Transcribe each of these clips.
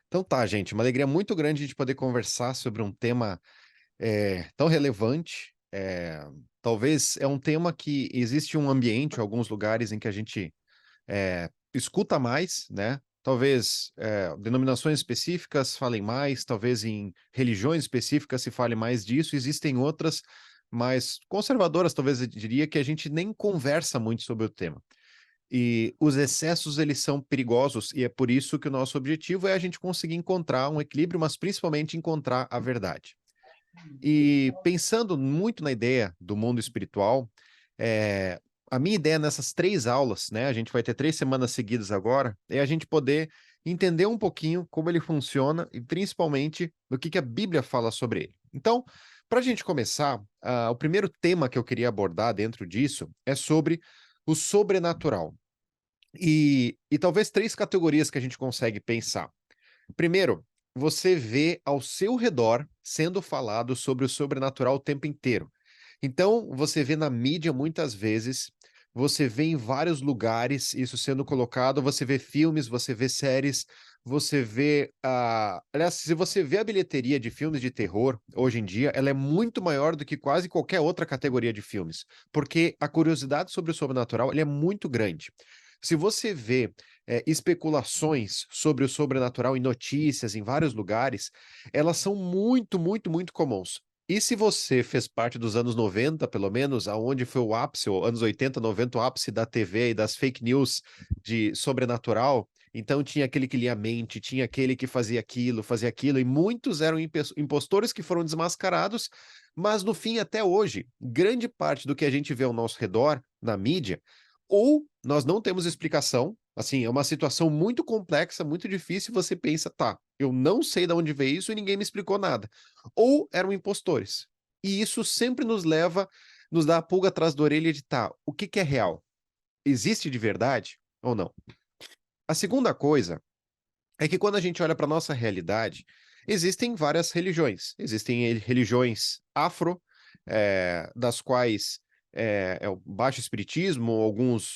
Então tá, gente, uma alegria muito grande de poder conversar sobre um tema tão relevante. Talvez é um tema que existe um ambiente, alguns lugares em que a gente escuta mais, né? Talvez denominações específicas falem mais, talvez em religiões específicas se fale mais disso. Existem outras mais conservadoras, talvez eu diria, que a gente nem conversa muito sobre o tema. E os excessos, eles são perigosos, e é por isso que o nosso objetivo é a gente conseguir encontrar um equilíbrio, mas principalmente encontrar a verdade. E pensando muito na ideia do mundo espiritual, é, a minha ideia nessas 3 aulas, né, a gente vai ter 3 semanas seguidas agora, é a gente poder entender um pouquinho como ele funciona e principalmente o que a Bíblia fala sobre ele. Então, para a gente começar, o primeiro tema que eu queria abordar dentro disso é sobre o sobrenatural. E talvez 3 categorias que a gente consegue pensar. Primeiro, você vê ao seu redor sendo falado sobre o sobrenatural o tempo inteiro. Então, você vê na mídia muitas vezes, você vê em vários lugares isso sendo colocado, você vê filmes, você vê séries, você vê. Aliás, se você vê a bilheteria de filmes de terror hoje em dia, ela é muito maior do que quase qualquer outra categoria de filmes, porque a curiosidade sobre o sobrenatural ele é muito grande. Se você vê especulações sobre o sobrenatural em notícias, em vários lugares, elas são muito, muito, muito comuns. E se você fez parte dos anos 90, pelo menos, aonde foi o ápice, ou anos 80, 90, o ápice da TV e das fake news de sobrenatural, então tinha aquele que lia a mente, tinha aquele que fazia aquilo, e muitos eram impostores que foram desmascarados, mas no fim, até hoje, grande parte do que a gente vê ao nosso redor, na mídia, ou nós não temos explicação, assim, é uma situação muito complexa, muito difícil, você pensa, tá, eu não sei de onde veio isso e ninguém me explicou nada. Ou eram impostores. E isso sempre nos dá a pulga atrás da orelha de, tá, o que que é real? Existe de verdade ou não? A segunda coisa é que quando a gente olha para nossa realidade, existem várias religiões. Existem religiões afro, das quais é o baixo espiritismo,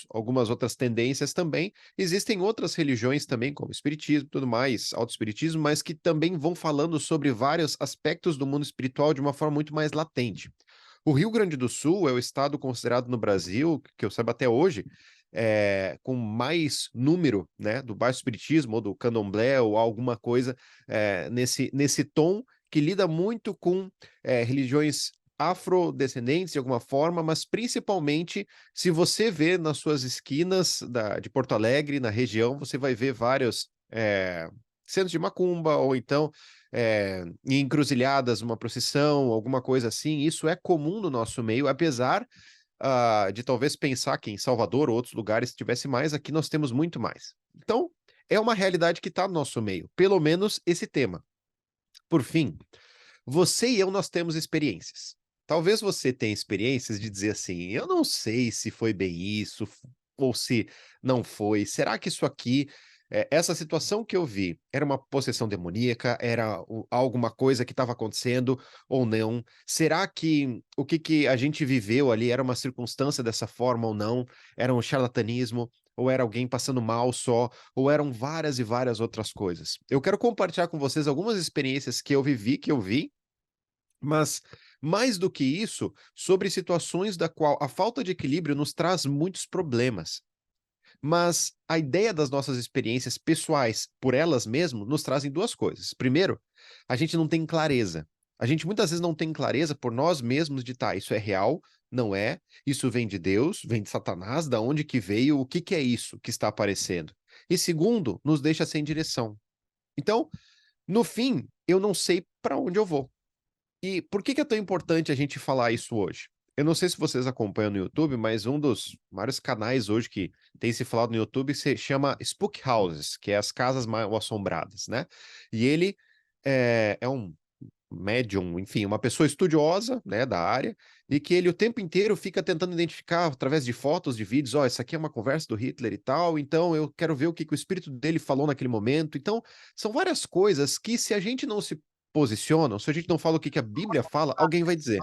algumas outras tendências também. Existem outras religiões também, como espiritismo, tudo mais, autoespiritismo, mas que também vão falando sobre vários aspectos do mundo espiritual de uma forma muito mais latente. O Rio Grande do Sul é o estado considerado no Brasil, que eu saiba até hoje, com mais número, né, do baixo espiritismo ou do candomblé ou alguma coisa nesse tom que lida muito com religiões afrodescendentes de alguma forma, mas principalmente se você vê nas suas esquinas de Porto Alegre, na região, você vai ver vários centros de macumba ou então em encruzilhadas, uma procissão, alguma coisa assim. Isso é comum no nosso meio, apesar de talvez pensar que em Salvador ou outros lugares tivesse mais, aqui nós temos muito mais. Então, é uma realidade que está no nosso meio, pelo menos esse tema. Por fim, você e eu, nós temos experiências. Talvez você tenha experiências de dizer assim, eu não sei se foi bem isso, ou se não foi. Será que isso aqui, essa situação que eu vi, era uma possessão demoníaca, era alguma coisa que estava acontecendo ou não? Será que o que a gente viveu ali era uma circunstância dessa forma ou não? Era um charlatanismo? Ou era alguém passando mal só? Ou eram várias e várias outras coisas? Eu quero compartilhar com vocês algumas experiências que eu vivi, que eu vi, mas, mais do que isso, sobre situações da qual a falta de equilíbrio nos traz muitos problemas. Mas a ideia das nossas experiências pessoais, por elas mesmas, nos trazem duas coisas. Primeiro, a gente não tem clareza. A gente muitas vezes não tem clareza por nós mesmos de, tá, isso é real, não é, isso vem de Deus, vem de Satanás, da onde que veio, o que que é isso que está aparecendo. E segundo, nos deixa sem direção. Então, no fim, eu não sei para onde eu vou. E por que que é tão importante a gente falar isso hoje? Eu não sei se vocês acompanham no YouTube, mas um dos vários canais hoje que tem se falado no YouTube se chama Spook Houses, que é as casas mal assombradas, né? E ele é um médium, enfim, uma pessoa estudiosa, né, da área, e que ele o tempo inteiro fica tentando identificar através de fotos, de vídeos, ó, essa aqui é uma conversa do Hitler e tal, então eu quero ver o que que o espírito dele falou naquele momento. Então, são várias coisas que se a gente não se posiciona, se a gente não fala o que que a Bíblia fala, alguém vai dizer.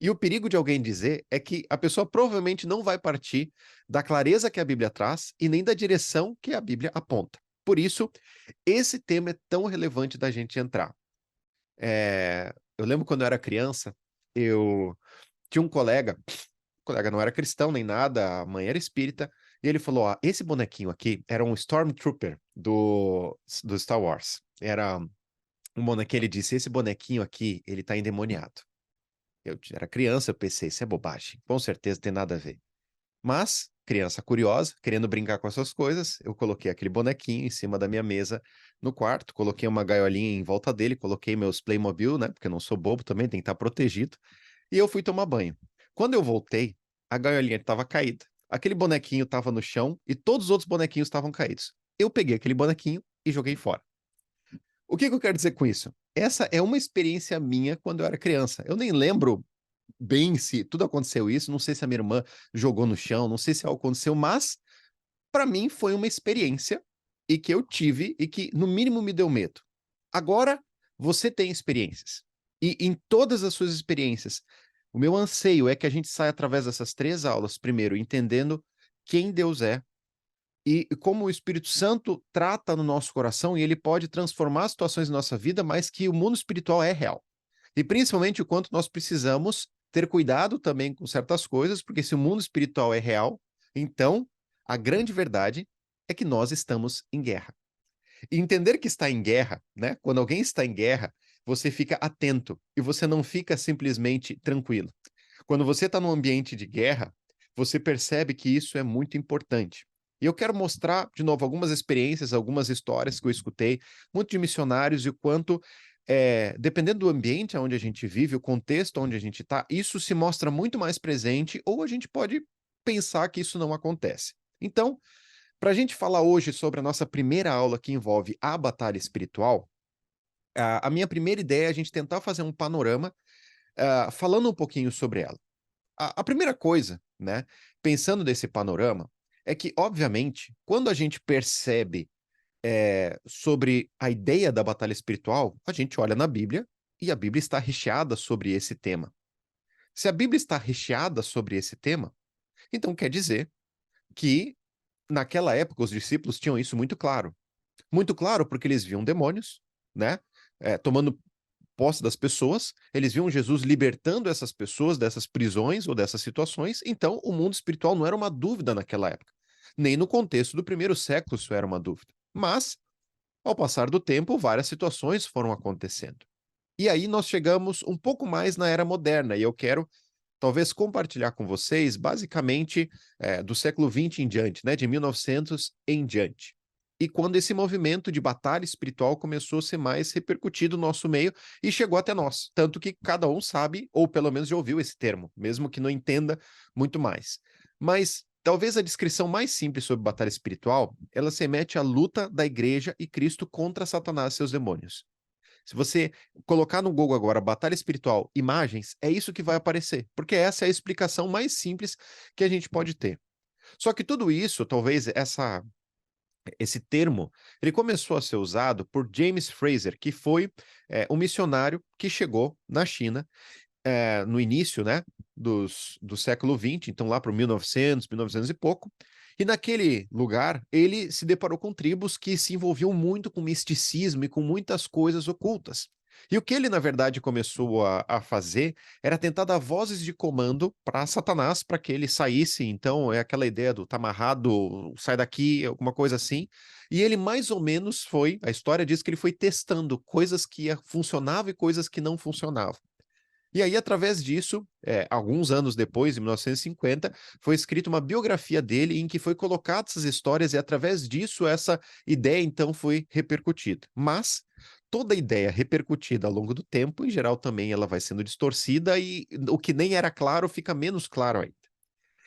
E o perigo de alguém dizer é que a pessoa provavelmente não vai partir da clareza que a Bíblia traz e nem da direção que a Bíblia aponta. Por isso, esse tema é tão relevante da gente entrar. Eu lembro quando eu era criança, eu tinha um colega, o colega não era cristão nem nada, a mãe era espírita, e ele falou: ó, esse bonequinho aqui era um Stormtrooper do Star Wars. Era um bonequinho, ele disse: esse bonequinho aqui, ele tá endemoniado. Eu era criança, eu pensei, isso é bobagem, com certeza tem nada a ver. Mas, criança curiosa, querendo brincar com essas coisas, eu coloquei aquele bonequinho em cima da minha mesa no quarto, coloquei uma gaiolinha em volta dele, coloquei meus Playmobil, né? Porque eu não sou bobo também, tem que estar protegido. E eu fui tomar banho. Quando eu voltei, a gaiolinha estava caída. Aquele bonequinho estava no chão e todos os outros bonequinhos estavam caídos. Eu peguei aquele bonequinho e joguei fora. O que que eu quero dizer com isso? Essa é uma experiência minha quando eu era criança. Eu nem lembro bem se tudo aconteceu isso, não sei se a minha irmã jogou no chão, não sei se algo aconteceu, mas para mim foi uma experiência e que eu tive e que no mínimo me deu medo. Agora você tem experiências. E em todas as suas experiências, o meu anseio é que a gente saia através dessas 3 aulas, primeiro entendendo quem Deus é e como o Espírito Santo trata no nosso coração e ele pode transformar situações na nossa vida, mas que o mundo espiritual é real. E principalmente o quanto nós precisamos ter cuidado também com certas coisas, porque se o mundo espiritual é real, então a grande verdade é que nós estamos em guerra. E entender que está em guerra, né? Quando alguém está em guerra, você fica atento e você não fica simplesmente tranquilo. Quando você está num ambiente de guerra, você percebe que isso é muito importante. E eu quero mostrar, de novo, algumas experiências, algumas histórias que eu escutei, muito de missionários e o quanto, dependendo do ambiente onde a gente vive, o contexto onde a gente está, isso se mostra muito mais presente ou a gente pode pensar que isso não acontece. Então, para a gente falar hoje sobre a nossa primeira aula que envolve a batalha espiritual, a minha primeira ideia é a gente tentar fazer um panorama, falando um pouquinho sobre ela. A primeira coisa, né, pensando nesse panorama, é que, obviamente, quando a gente percebe sobre a ideia da batalha espiritual, a gente olha na Bíblia e a Bíblia está recheada sobre esse tema. Se a Bíblia está recheada sobre esse tema, então quer dizer que naquela época os discípulos tinham isso muito claro. Muito claro porque eles viam demônios, né? Tomando posse das pessoas, eles viam Jesus libertando essas pessoas dessas prisões ou dessas situações, então o mundo espiritual não era uma dúvida naquela época. Nem no contexto do primeiro século isso era uma dúvida. Mas, ao passar do tempo, várias situações foram acontecendo. E aí nós chegamos um pouco mais na era moderna, e eu quero talvez compartilhar com vocês, basicamente, do século XX em diante, né, de 1900 em diante. E quando esse movimento de batalha espiritual começou a ser mais repercutido no nosso meio e chegou até nós. Tanto que cada um sabe, ou pelo menos já ouviu esse termo, mesmo que não entenda muito mais. Mas talvez a descrição mais simples sobre batalha espiritual, ela se remete à luta da igreja e Cristo contra Satanás e seus demônios. Se você colocar no Google agora batalha espiritual, imagens, é isso que vai aparecer, porque essa é a explicação mais simples que a gente pode ter. Só que tudo isso, talvez esse termo, ele começou a ser usado por James Fraser, que foi um missionário que chegou na China no início, né, do século XX, então lá para 1900, 1900 e pouco, e naquele lugar ele se deparou com tribos que se envolviam muito com misticismo e com muitas coisas ocultas. E o que ele, na verdade, começou a fazer era tentar dar vozes de comando para Satanás para que ele saísse. Então, é aquela ideia do tá amarrado, sai daqui, alguma coisa assim. E ele mais ou menos foi, a história diz que ele foi testando coisas que funcionavam e coisas que não funcionavam. E aí, através disso, alguns anos depois, em 1950, foi escrita uma biografia dele em que foi colocado essas histórias e, através disso, essa ideia, então, foi repercutida. Mas toda ideia repercutida ao longo do tempo, em geral, também ela vai sendo distorcida e o que nem era claro fica menos claro ainda.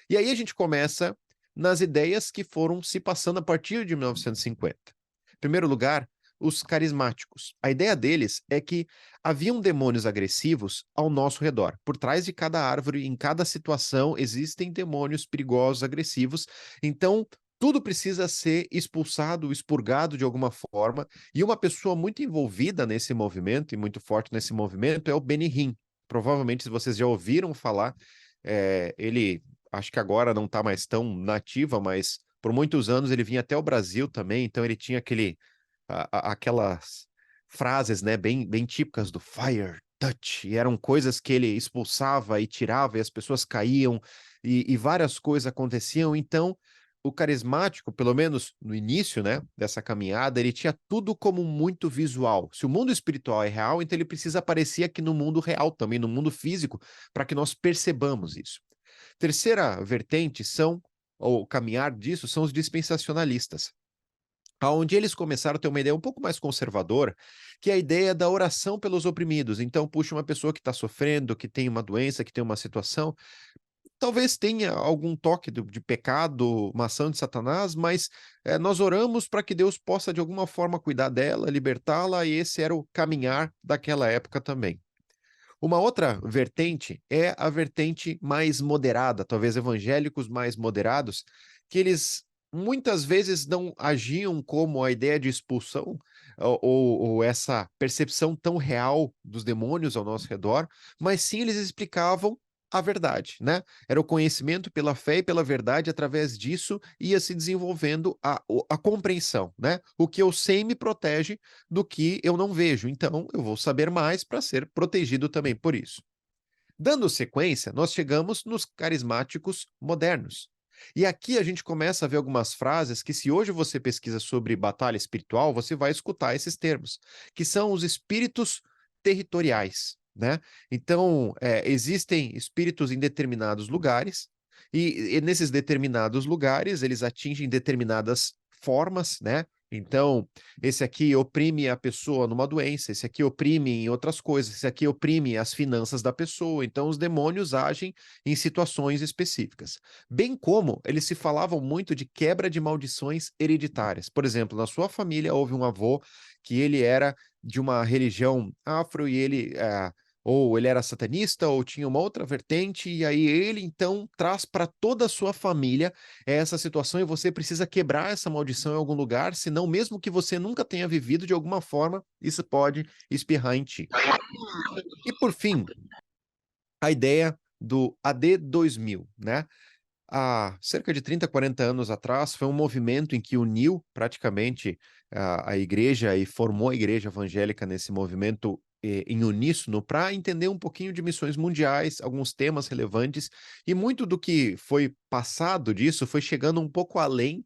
E aí a gente começa nas ideias que foram se passando a partir de 1950. Em primeiro lugar, os carismáticos. A ideia deles é que haviam demônios agressivos ao nosso redor. Por trás de cada árvore, em cada situação, existem demônios perigosos, agressivos. Então, tudo precisa ser expulsado, expurgado de alguma forma. E uma pessoa muito envolvida nesse movimento e muito forte nesse movimento é o Benny Hinn. Provavelmente, se vocês já ouviram falar, ele acho que agora não está mais tão nativa, mas por muitos anos ele vinha até o Brasil também, então ele tinha aquelas frases, né, bem típicas do fire, touch, e eram coisas que ele expulsava e tirava, e as pessoas caíam, e várias coisas aconteciam. Então, o carismático, pelo menos no início, né, dessa caminhada, ele tinha tudo como muito visual. Se o mundo espiritual é real, então ele precisa aparecer aqui no mundo real também, no mundo físico, para que nós percebamos isso. Terceira vertente ou caminhar disso, são os dispensacionalistas, aonde eles começaram a ter uma ideia um pouco mais conservadora, que é a ideia da oração pelos oprimidos. Então, puxa, uma pessoa que está sofrendo, que tem uma doença, que tem uma situação, talvez tenha algum toque de pecado, uma ação de Satanás, mas nós oramos para que Deus possa, de alguma forma, cuidar dela, libertá-la, e esse era o caminhar daquela época também. Uma outra vertente é a vertente mais moderada, talvez evangélicos mais moderados, que eles muitas vezes não agiam como a ideia de expulsão ou essa percepção tão real dos demônios ao nosso redor, mas sim eles explicavam a verdade, né? Era o conhecimento pela fé e pela verdade, através disso ia se desenvolvendo a compreensão, né? O que eu sei me protege do que eu não vejo. Então, eu vou saber mais para ser protegido também por isso. Dando sequência, nós chegamos nos carismáticos modernos. E aqui a gente começa a ver algumas frases que, se hoje você pesquisa sobre batalha espiritual, você vai escutar esses termos, que são os espíritos territoriais, né? Então, existem espíritos em determinados lugares, e nesses determinados lugares eles atingem determinadas formas, né? Então, esse aqui oprime a pessoa numa doença, esse aqui oprime em outras coisas, esse aqui oprime as finanças da pessoa. Então, os demônios agem em situações específicas. Bem como eles se falavam muito de quebra de maldições hereditárias. Por exemplo, na sua família houve um avô que ele era de uma religião afro e ou ele era satanista ou tinha uma outra vertente, e aí ele então traz para toda a sua família essa situação, e você precisa quebrar essa maldição em algum lugar, senão, mesmo que você nunca tenha vivido, de alguma forma, isso pode espirrar em ti. E por fim, a ideia do AD 2000, né? Há cerca de 30, 40 anos atrás, foi um movimento em que uniu praticamente a igreja e formou a igreja evangélica nesse movimento em uníssono para entender um pouquinho de missões mundiais, alguns temas relevantes, e muito do que foi passado disso foi chegando um pouco além,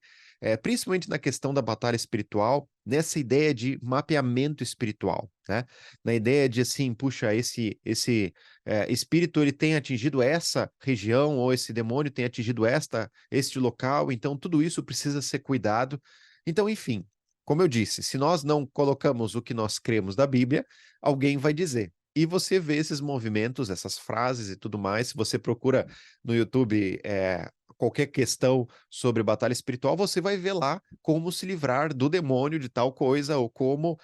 principalmente na questão da batalha espiritual, nessa ideia de mapeamento espiritual, né? Na ideia de assim, puxa, esse espírito ele tem atingido essa região, ou esse demônio tem atingido este local, então tudo isso precisa ser cuidado. Então, enfim, como eu disse, se nós não colocamos o que nós cremos da Bíblia, alguém vai dizer. E você vê esses movimentos, essas frases e tudo mais. Se você procura no YouTube qualquer questão sobre batalha espiritual, você vai ver lá como se livrar do demônio de tal coisa, ou como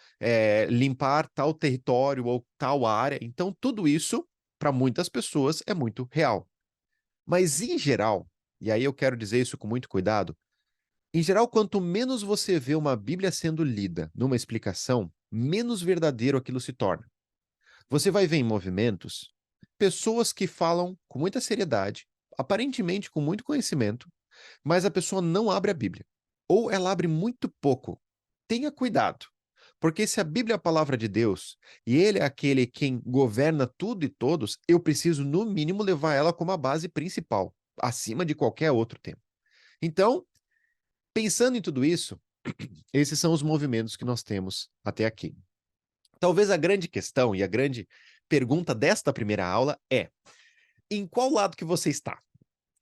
limpar tal território ou tal área. Então, tudo isso para muitas pessoas é muito real. Mas em geral, e aí eu quero dizer isso com muito cuidado, em geral, quanto menos você vê uma Bíblia sendo lida numa explicação, menos verdadeiro aquilo se torna. Você vai ver em movimentos pessoas que falam com muita seriedade, aparentemente com muito conhecimento, mas a pessoa não abre a Bíblia. Ou ela abre muito pouco. Tenha cuidado. Porque se a Bíblia é a palavra de Deus e ele é aquele quem governa tudo e todos, eu preciso, no mínimo, levar ela como a base principal, acima de qualquer outro tema. Então, pensando em tudo isso, esses são os movimentos que nós temos até aqui. Talvez a grande questão e a grande pergunta desta primeira aula é: em qual lado que você está?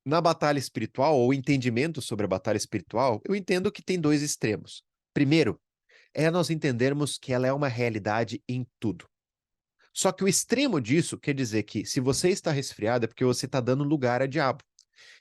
Na batalha espiritual, ou entendimento sobre a batalha espiritual, eu entendo que tem dois extremos. Primeiro, é nós entendermos que ela é uma realidade em tudo. Só que o extremo disso quer dizer que, se você está resfriado, é porque você está dando lugar a diabo.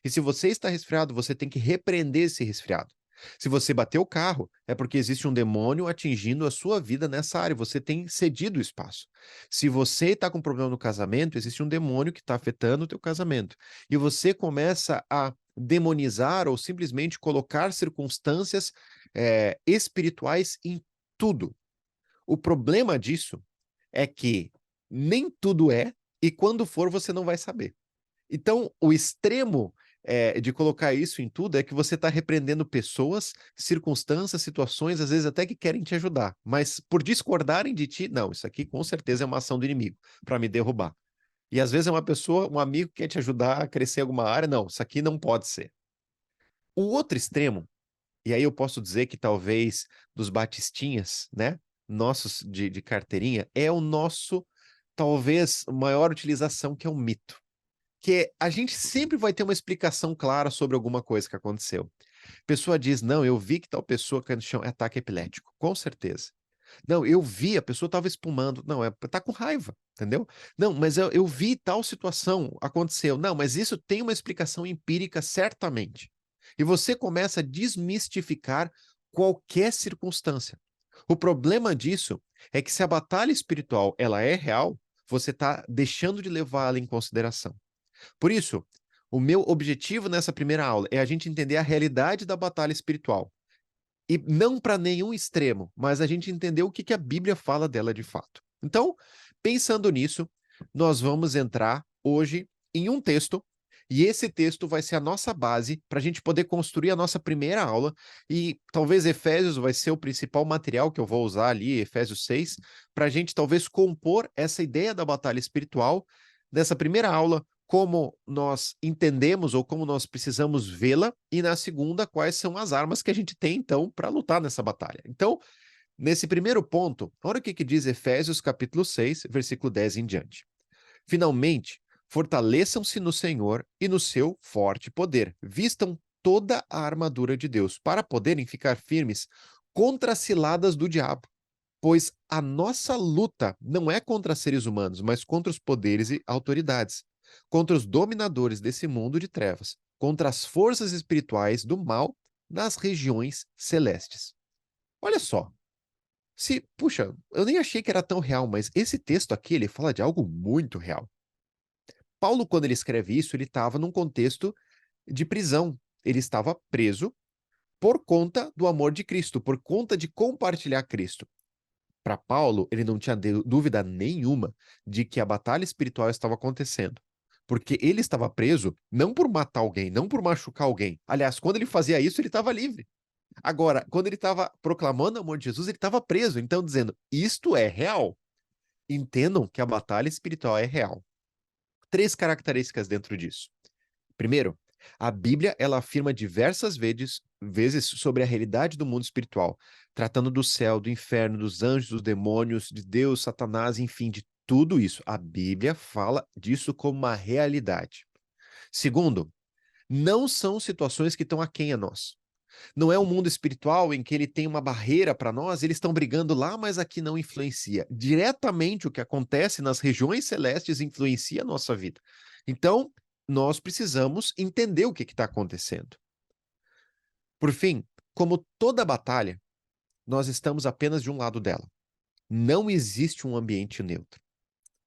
E se você está resfriado, você tem que repreender esse resfriado. Se você bateu o carro, é porque existe um demônio atingindo a sua vida nessa área. Você tem cedido o espaço. Se você está com problema no casamento, existe um demônio que está afetando o teu casamento. E você começa a demonizar ou simplesmente colocar circunstâncias espirituais em tudo. O problema disso é que nem tudo é, e quando for, você não vai saber. Então, o extremo de colocar isso em tudo é que você está repreendendo pessoas, circunstâncias, situações, às vezes até que querem te ajudar, mas por discordarem de ti, não, isso aqui com certeza é uma ação do inimigo para me derrubar. E às vezes é uma pessoa, um amigo que quer te ajudar a crescer em alguma área, não, isso aqui não pode ser. O outro extremo, e aí eu posso dizer que talvez dos batistinhas, né, nossos de carteirinha, é o nosso, talvez, maior utilização, que é o mito. Que a gente sempre vai ter uma explicação clara sobre alguma coisa que aconteceu. A pessoa diz, não, eu vi que tal pessoa caiu no chão, é ataque epilético, com certeza. Não, eu vi, a pessoa estava espumando. Não, tá com raiva, entendeu? Não, mas eu vi tal situação, aconteceu. Não, mas isso tem uma explicação empírica, certamente. E você começa a desmistificar qualquer circunstância. O problema disso é que se a batalha espiritual ela é real, você está deixando de levá-la em consideração. Por isso, o meu objetivo nessa primeira aula é a gente entender a realidade da batalha espiritual. E não para nenhum extremo, mas a gente entender o que, que a Bíblia fala dela de fato. Então, pensando nisso, nós vamos entrar hoje em um texto, e esse texto vai ser a nossa base para a gente poder construir a nossa primeira aula, e talvez Efésios vai ser o principal material que eu vou usar ali, Efésios 6, para a gente talvez compor essa ideia da batalha espiritual nessa primeira aula, como nós entendemos ou como nós precisamos vê-la, e na segunda, quais são as armas que a gente tem, então, para lutar nessa batalha. Então, nesse primeiro ponto, olha o que diz Efésios capítulo 6, versículo 10 em diante. Finalmente, fortaleçam-se no Senhor e no seu forte poder. Vistam toda a armadura de Deus, para poderem ficar firmes contra as ciladas do diabo. Pois a nossa luta não é contra seres humanos, mas contra os poderes e autoridades, contra os dominadores desse mundo de trevas, contra as forças espirituais do mal nas regiões celestes. Olha só, puxa, eu nem achei que era tão real, mas esse texto aqui, ele fala de algo muito real. Paulo, quando ele escreve isso, ele estava num contexto de prisão. Ele estava preso por conta do amor de Cristo, por conta de compartilhar Cristo. Para Paulo, ele não tinha dúvida nenhuma de que a batalha espiritual estava acontecendo. Porque ele estava preso não por matar alguém, não por machucar alguém. Aliás, quando ele fazia isso, ele estava livre. Agora, quando ele estava proclamando o amor de Jesus, ele estava preso. Então, dizendo, isto é real. Entendam que a batalha espiritual é real. 3 características dentro disso. Primeiro, a Bíblia ela afirma diversas vezes sobre a realidade do mundo espiritual, tratando do céu, do inferno, dos anjos, dos demônios, de Deus, Satanás, enfim, de tudo isso. A Bíblia fala disso como uma realidade. Segundo, não são situações que estão aquém a nós. Não é um mundo espiritual em que ele tem uma barreira para nós, eles estão brigando lá, mas aqui não influencia. Diretamente o que acontece nas regiões celestes influencia a nossa vida. Então, nós precisamos entender o que está acontecendo. Por fim, como toda batalha, nós estamos apenas de um lado dela. Não existe um ambiente neutro.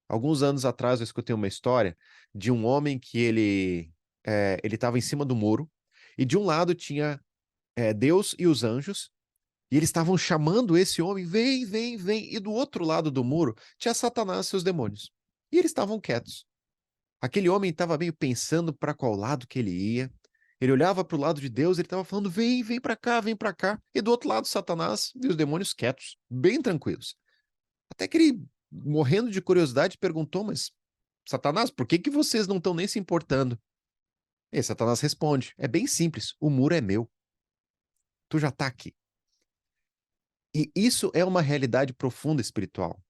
Alguns anos atrás eu escutei uma história de um homem que ele estava em cima do muro e de um lado tinha Deus e os anjos, e eles estavam chamando esse homem, vem, vem, vem. E do outro lado do muro tinha Satanás e seus demônios. E eles estavam quietos. Aquele homem estava meio pensando para qual lado que ele ia. Ele olhava para o lado de Deus, ele estava falando, vem, vem para cá, vem para cá. E do outro lado, Satanás e os demônios quietos, bem tranquilos. Até que ele, morrendo de curiosidade, perguntou, mas Satanás, por que que vocês não estão nem se importando? E Satanás responde, é bem simples, o muro é meu. Tu já está aqui. E isso é uma realidade profunda espiritual.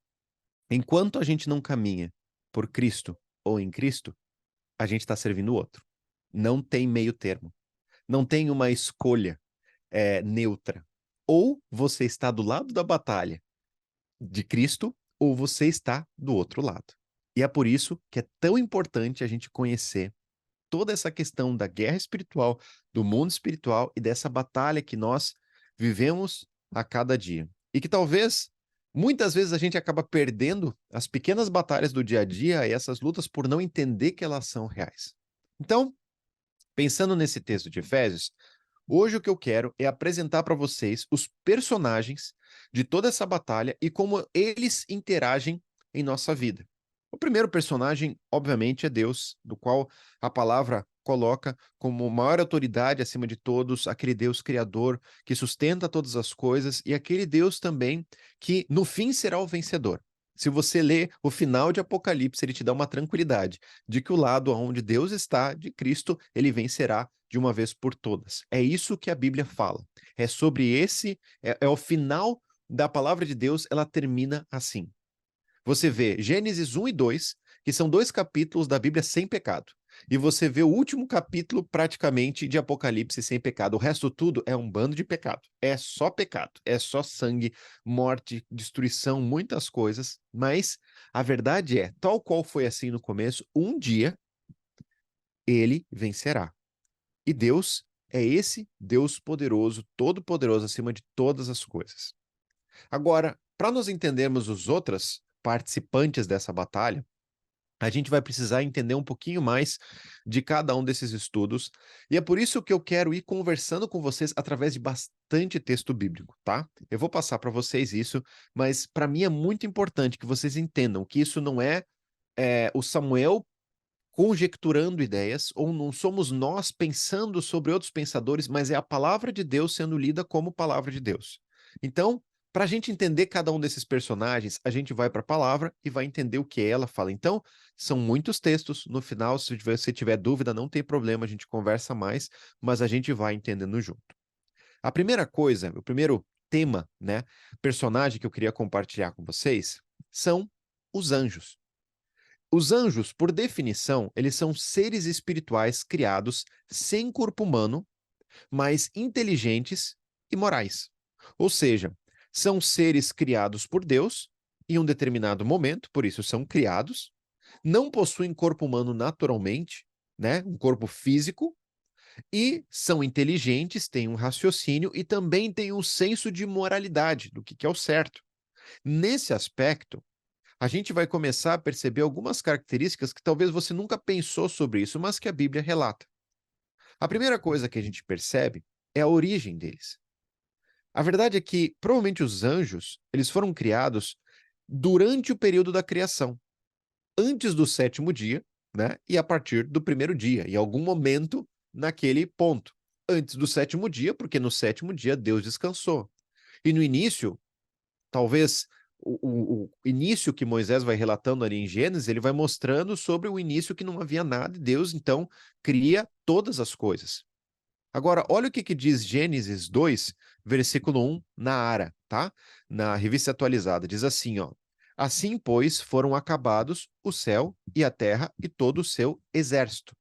Enquanto a gente não caminha por Cristo ou em Cristo, a gente está servindo o outro. Não tem meio termo. Não tem uma escolha neutra. Ou você está do lado da batalha de Cristo, ou você está do outro lado. E é por isso que é tão importante a gente conhecer toda essa questão da guerra espiritual, do mundo espiritual e dessa batalha que nós vivemos a cada dia. E que talvez, muitas vezes, a gente acaba perdendo as pequenas batalhas do dia a dia e essas lutas por não entender que elas são reais. Então, pensando nesse texto de Efésios, hoje o que eu quero é apresentar para vocês os personagens de toda essa batalha e como eles interagem em nossa vida. O primeiro personagem, obviamente, é Deus, do qual a palavra coloca como maior autoridade acima de todos, aquele Deus criador que sustenta todas as coisas e aquele Deus também que no fim será o vencedor. Se você lê o final de Apocalipse, ele te dá uma tranquilidade de que o lado onde Deus está, de Cristo, ele vencerá de uma vez por todas. É isso que a Bíblia fala. É sobre é o final da palavra de Deus, ela termina assim. Você vê Gênesis 1 e 2, que são 2 capítulos da Bíblia sem pecado. E você vê o último capítulo, praticamente, de Apocalipse sem pecado. O resto tudo é um bando de pecado. É só pecado. É só sangue, morte, destruição, muitas coisas. Mas a verdade é, tal qual foi assim no começo, um dia ele vencerá. E Deus é esse Deus poderoso, todo-poderoso acima de todas as coisas. Agora, para nós entendermos os outros participantes dessa batalha, a gente vai precisar entender um pouquinho mais de cada um desses estudos, e é por isso que eu quero ir conversando com vocês através de bastante texto bíblico, tá? Eu vou passar para vocês isso, mas para mim é muito importante que vocês entendam que isso não é o Samuel conjecturando ideias, ou não somos nós pensando sobre outros pensadores, mas é a palavra de Deus sendo lida como palavra de Deus. Então, para a gente entender cada um desses personagens, a gente vai para a palavra e vai entender o que ela fala. Então, são muitos textos. No final, se você tiver dúvida, não tem problema, a gente conversa mais, mas a gente vai entendendo junto. A primeira coisa, o primeiro tema, né, personagem que eu queria compartilhar com vocês, são os anjos. Os anjos, por definição, eles são seres espirituais criados sem corpo humano, mas inteligentes e morais. Ou seja, são seres criados por Deus em um determinado momento, por isso são criados, não possuem corpo humano naturalmente, né, um corpo físico, e são inteligentes, têm um raciocínio e também têm um senso de moralidade, do que é o certo. Nesse aspecto, a gente vai começar a perceber algumas características que talvez você nunca pensou sobre isso, mas que a Bíblia relata. A primeira coisa que a gente percebe é a origem deles. A verdade é que provavelmente os anjos, eles foram criados durante o período da criação, antes do sétimo dia, né? E a partir do primeiro dia, em algum momento naquele ponto. Antes do sétimo dia, porque no sétimo dia Deus descansou. E no início, talvez o início que Moisés vai relatando ali em Gênesis, ele vai mostrando sobre o início que não havia nada, e Deus então cria todas as coisas. Agora, olha o que diz Gênesis 2, versículo 1, na Ara, tá? Na revista atualizada, diz assim, ó. Assim, pois, foram acabados o céu e a terra e todo o seu exército.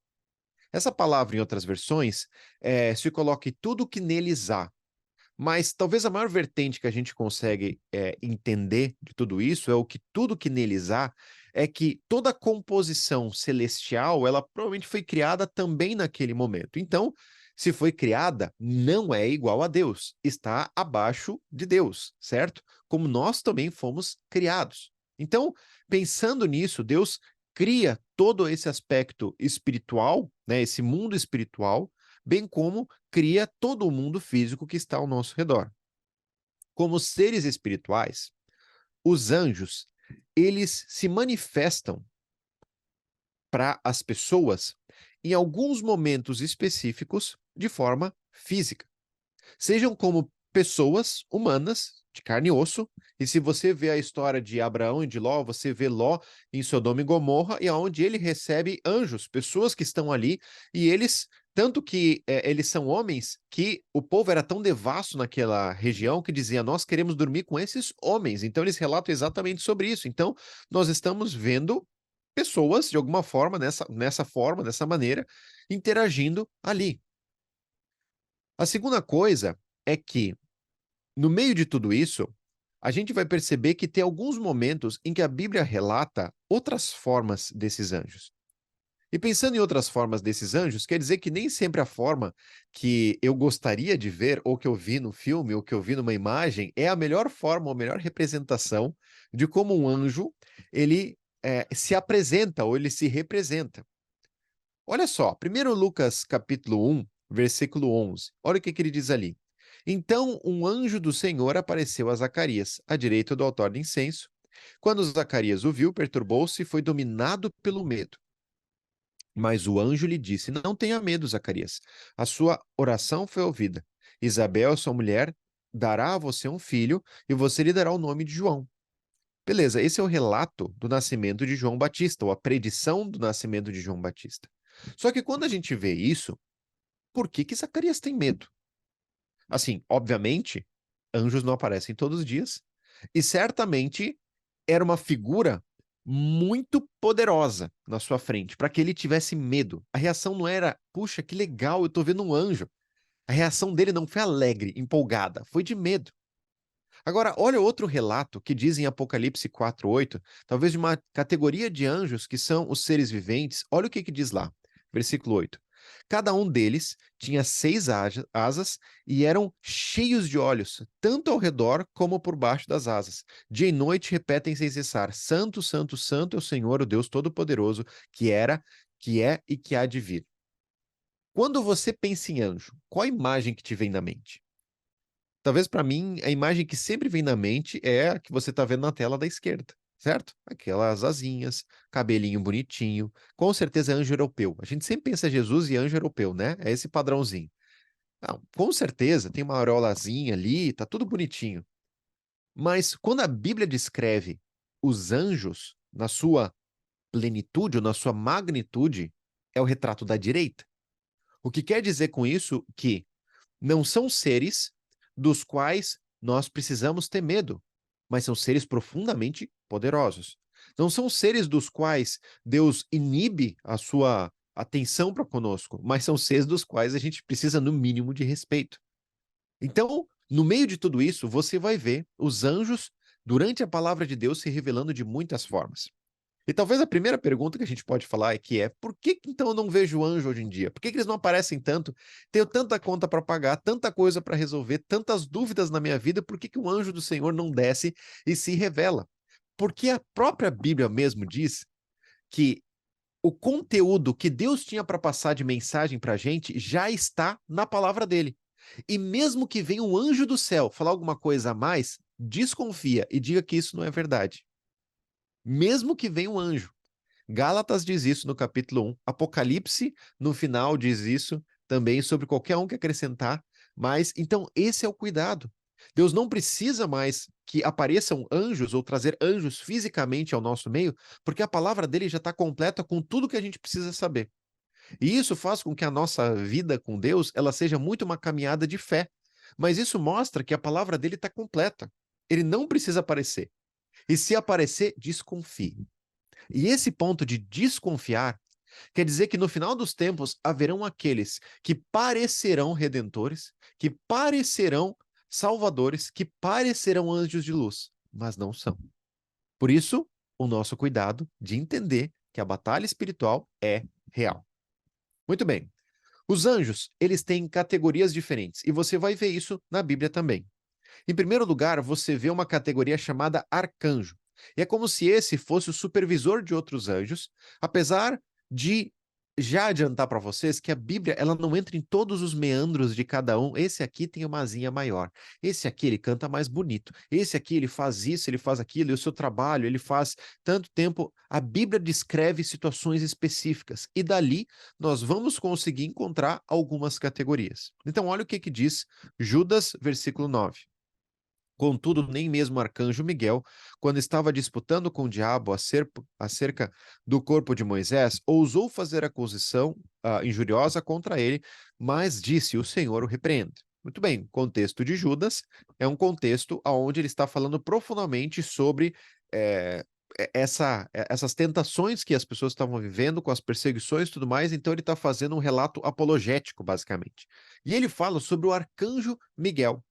Essa palavra, em outras versões, se coloca tudo que neles há. Mas talvez a maior vertente que a gente consegue entender de tudo isso é o que tudo que neles há é que toda a composição celestial, ela provavelmente foi criada também naquele momento. Então, se foi criada, não é igual a Deus, está abaixo de Deus, certo? Como nós também fomos criados. Então, pensando nisso, Deus cria todo esse aspecto espiritual, né, esse mundo espiritual, bem como cria todo o mundo físico que está ao nosso redor. Como seres espirituais, os anjos, eles se manifestam para as pessoas em alguns momentos específicos de forma física. Sejam como pessoas humanas, de carne e osso, e se você vê a história de Abraão e de Ló, você vê Ló em Sodoma e Gomorra, e aonde ele recebe anjos, pessoas que estão ali, e eles, tanto que eles são homens, que o povo era tão devasso naquela região que dizia, nós queremos dormir com esses homens, então eles relatam exatamente sobre isso, então nós estamos vendo pessoas, de alguma forma, dessa maneira, interagindo ali. A segunda coisa é que, no meio de tudo isso, a gente vai perceber que tem alguns momentos em que a Bíblia relata outras formas desses anjos. E pensando em outras formas desses anjos, quer dizer que nem sempre a forma que eu gostaria de ver, ou que eu vi no filme, ou que eu vi numa imagem, é a melhor forma, ou a melhor representação de como um anjo ele se apresenta ou ele se representa. Olha só, primeiro Lucas capítulo 1, versículo 11. Olha o que ele diz ali. Então um anjo do Senhor apareceu a Zacarias, à direita do altar de incenso. Quando Zacarias o viu, perturbou-se e foi dominado pelo medo. Mas o anjo lhe disse: Não tenha medo, Zacarias. A sua oração foi ouvida. Isabel, sua mulher, dará a você um filho e você lhe dará o nome de João. Beleza, esse é o relato do nascimento de João Batista, ou a predição do nascimento de João Batista. Só que quando a gente vê isso, por que Zacarias tem medo? Assim, obviamente, anjos não aparecem todos os dias, e certamente era uma figura muito poderosa na sua frente, para que ele tivesse medo. A reação não era, puxa, que legal, eu tô vendo um anjo. A reação dele não foi alegre, empolgada, foi de medo. Agora, olha outro relato que diz em Apocalipse 4:8, talvez de uma categoria de anjos que são os seres viventes. Olha o que diz lá, versículo 8. Cada um deles tinha 6 asas e eram cheios de olhos, tanto ao redor como por baixo das asas. Dia e noite repetem sem cessar: Santo, Santo, Santo é o Senhor, o Deus Todo-Poderoso, que era, que é e que há de vir. Quando você pensa em anjo, qual a imagem que te vem na mente? Talvez para mim a imagem que sempre vem na mente é a que você está vendo na tela da esquerda, certo? Aquelas asinhas, cabelinho bonitinho, com certeza é anjo europeu. A gente sempre pensa Jesus e anjo europeu, né? É esse padrãozinho. Não, com certeza tem uma aureolazinha ali, tá tudo bonitinho. Mas quando a Bíblia descreve os anjos na sua plenitude ou na sua magnitude, é o retrato da direita. O que quer dizer com isso que não são seres dos quais nós precisamos ter medo, mas são seres profundamente poderosos. Não são seres dos quais Deus inibe a sua atenção para conosco, mas são seres dos quais a gente precisa, no mínimo, de respeito. Então, no meio de tudo isso, você vai ver os anjos, durante a palavra de Deus, se revelando de muitas formas. E talvez a primeira pergunta que a gente pode falar é por que então eu não vejo anjo hoje em dia? Por que eles não aparecem tanto? Tenho tanta conta para pagar, tanta coisa para resolver, tantas dúvidas na minha vida, por que o anjo do Senhor não desce e se revela? Porque a própria Bíblia mesmo diz que o conteúdo que Deus tinha para passar de mensagem para a gente já está na palavra dele. E mesmo que venha um anjo do céu falar alguma coisa a mais, desconfia e diga que isso não é verdade. Mesmo que venha um anjo. Gálatas diz isso no capítulo 1. Apocalipse, no final, diz isso também sobre qualquer um que acrescentar. Mas, então, esse é o cuidado. Deus não precisa mais que apareçam anjos ou trazer anjos fisicamente ao nosso meio, porque a palavra dele já está completa com tudo que a gente precisa saber. E isso faz com que a nossa vida com Deus ela seja muito uma caminhada de fé. Mas isso mostra que a palavra dele está completa. Ele não precisa aparecer. E se aparecer, desconfie. E esse ponto de desconfiar quer dizer que no final dos tempos haverão aqueles que parecerão redentores, que parecerão salvadores, que parecerão anjos de luz, mas não são. Por isso, o nosso cuidado de entender que a batalha espiritual é real. Muito bem. Os anjos, eles têm categorias diferentes, e você vai ver isso na Bíblia também. Em primeiro lugar, você vê uma categoria chamada arcanjo. E é como se esse fosse o supervisor de outros anjos, apesar de já adiantar para vocês que a Bíblia ela não entra em todos os meandros de cada um. Esse aqui tem uma asinha maior. Esse aqui ele canta mais bonito. Esse aqui ele faz isso, ele faz aquilo, e o seu trabalho ele faz tanto tempo. A Bíblia descreve situações específicas e dali nós vamos conseguir encontrar algumas categorias. Então olha o que diz Judas, versículo 9. Contudo, nem mesmo o arcanjo Miguel, quando estava disputando com o diabo acerca do corpo de Moisés, ousou fazer acusação injuriosa contra ele, mas disse: O Senhor o repreende. Muito bem, o contexto de Judas é um contexto onde ele está falando profundamente sobre é, essas tentações que as pessoas estavam vivendo, com as perseguições e tudo mais, então ele está fazendo um relato apologético, basicamente. E ele fala sobre o arcanjo Miguel.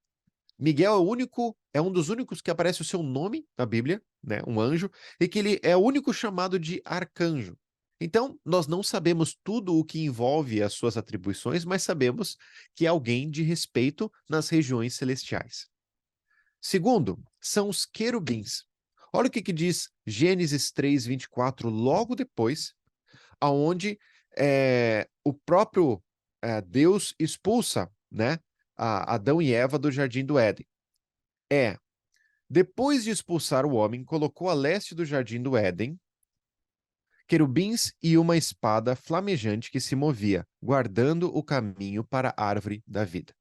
Miguel é o único, é um dos únicos que aparece o seu nome na Bíblia, né, um anjo, e que ele é o único chamado de arcanjo. Então, nós não sabemos tudo o que envolve as suas atribuições, mas sabemos que é alguém de respeito nas regiões celestiais. Segundo, são os querubins. Olha o que diz Gênesis 3:24, logo depois, aonde o próprio Deus expulsa, né, Adão e Eva do jardim do Éden. Depois de expulsar o homem, colocou a leste do jardim do Éden querubins e uma espada flamejante que se movia, guardando o caminho para a árvore da vida.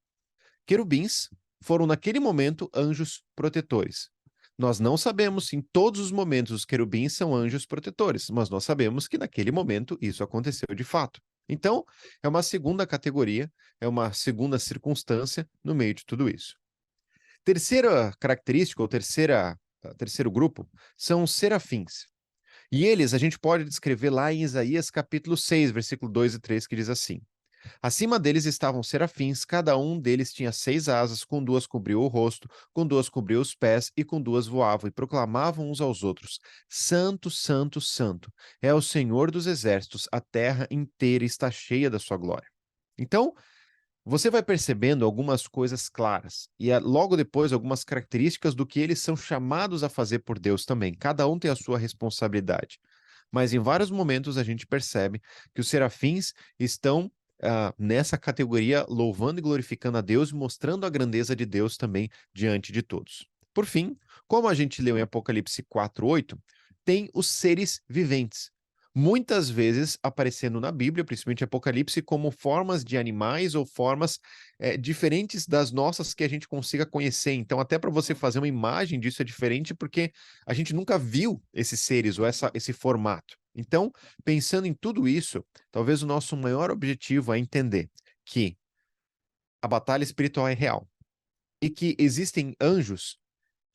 Querubins foram naquele momento anjos protetores. Nós não sabemos se em todos os momentos os querubins são anjos protetores, mas nós sabemos que naquele momento isso aconteceu de fato. Então, é uma segunda categoria, é uma segunda circunstância no meio de tudo isso. Terceira característica, ou terceiro grupo, são os serafins. E eles a gente pode descrever lá em Isaías capítulo 6, versículo 2 e 3, que diz assim: acima deles estavam serafins, cada um deles tinha 6 asas, com 2 cobriu o rosto, com 2 cobriu os pés, e com 2 voavam, e proclamavam uns aos outros: Santo, Santo, Santo, é o Senhor dos exércitos, a terra inteira está cheia da sua glória. Então, você vai percebendo algumas coisas claras, e logo depois algumas características do que eles são chamados a fazer por Deus também. Cada um tem a sua responsabilidade. Mas em vários momentos a gente percebe que os serafins estão nessa categoria, louvando e glorificando a Deus, mostrando a grandeza de Deus também diante de todos. Por fim, como a gente leu em Apocalipse 4:8, tem os seres viventes. Muitas vezes aparecendo na Bíblia, principalmente em Apocalipse, como formas de animais ou formas diferentes das nossas que a gente consiga conhecer. Então, até para você fazer uma imagem disso é diferente, porque a gente nunca viu esses seres ou esse formato. Então, pensando em tudo isso, talvez o nosso maior objetivo é entender que a batalha espiritual é real e que existem anjos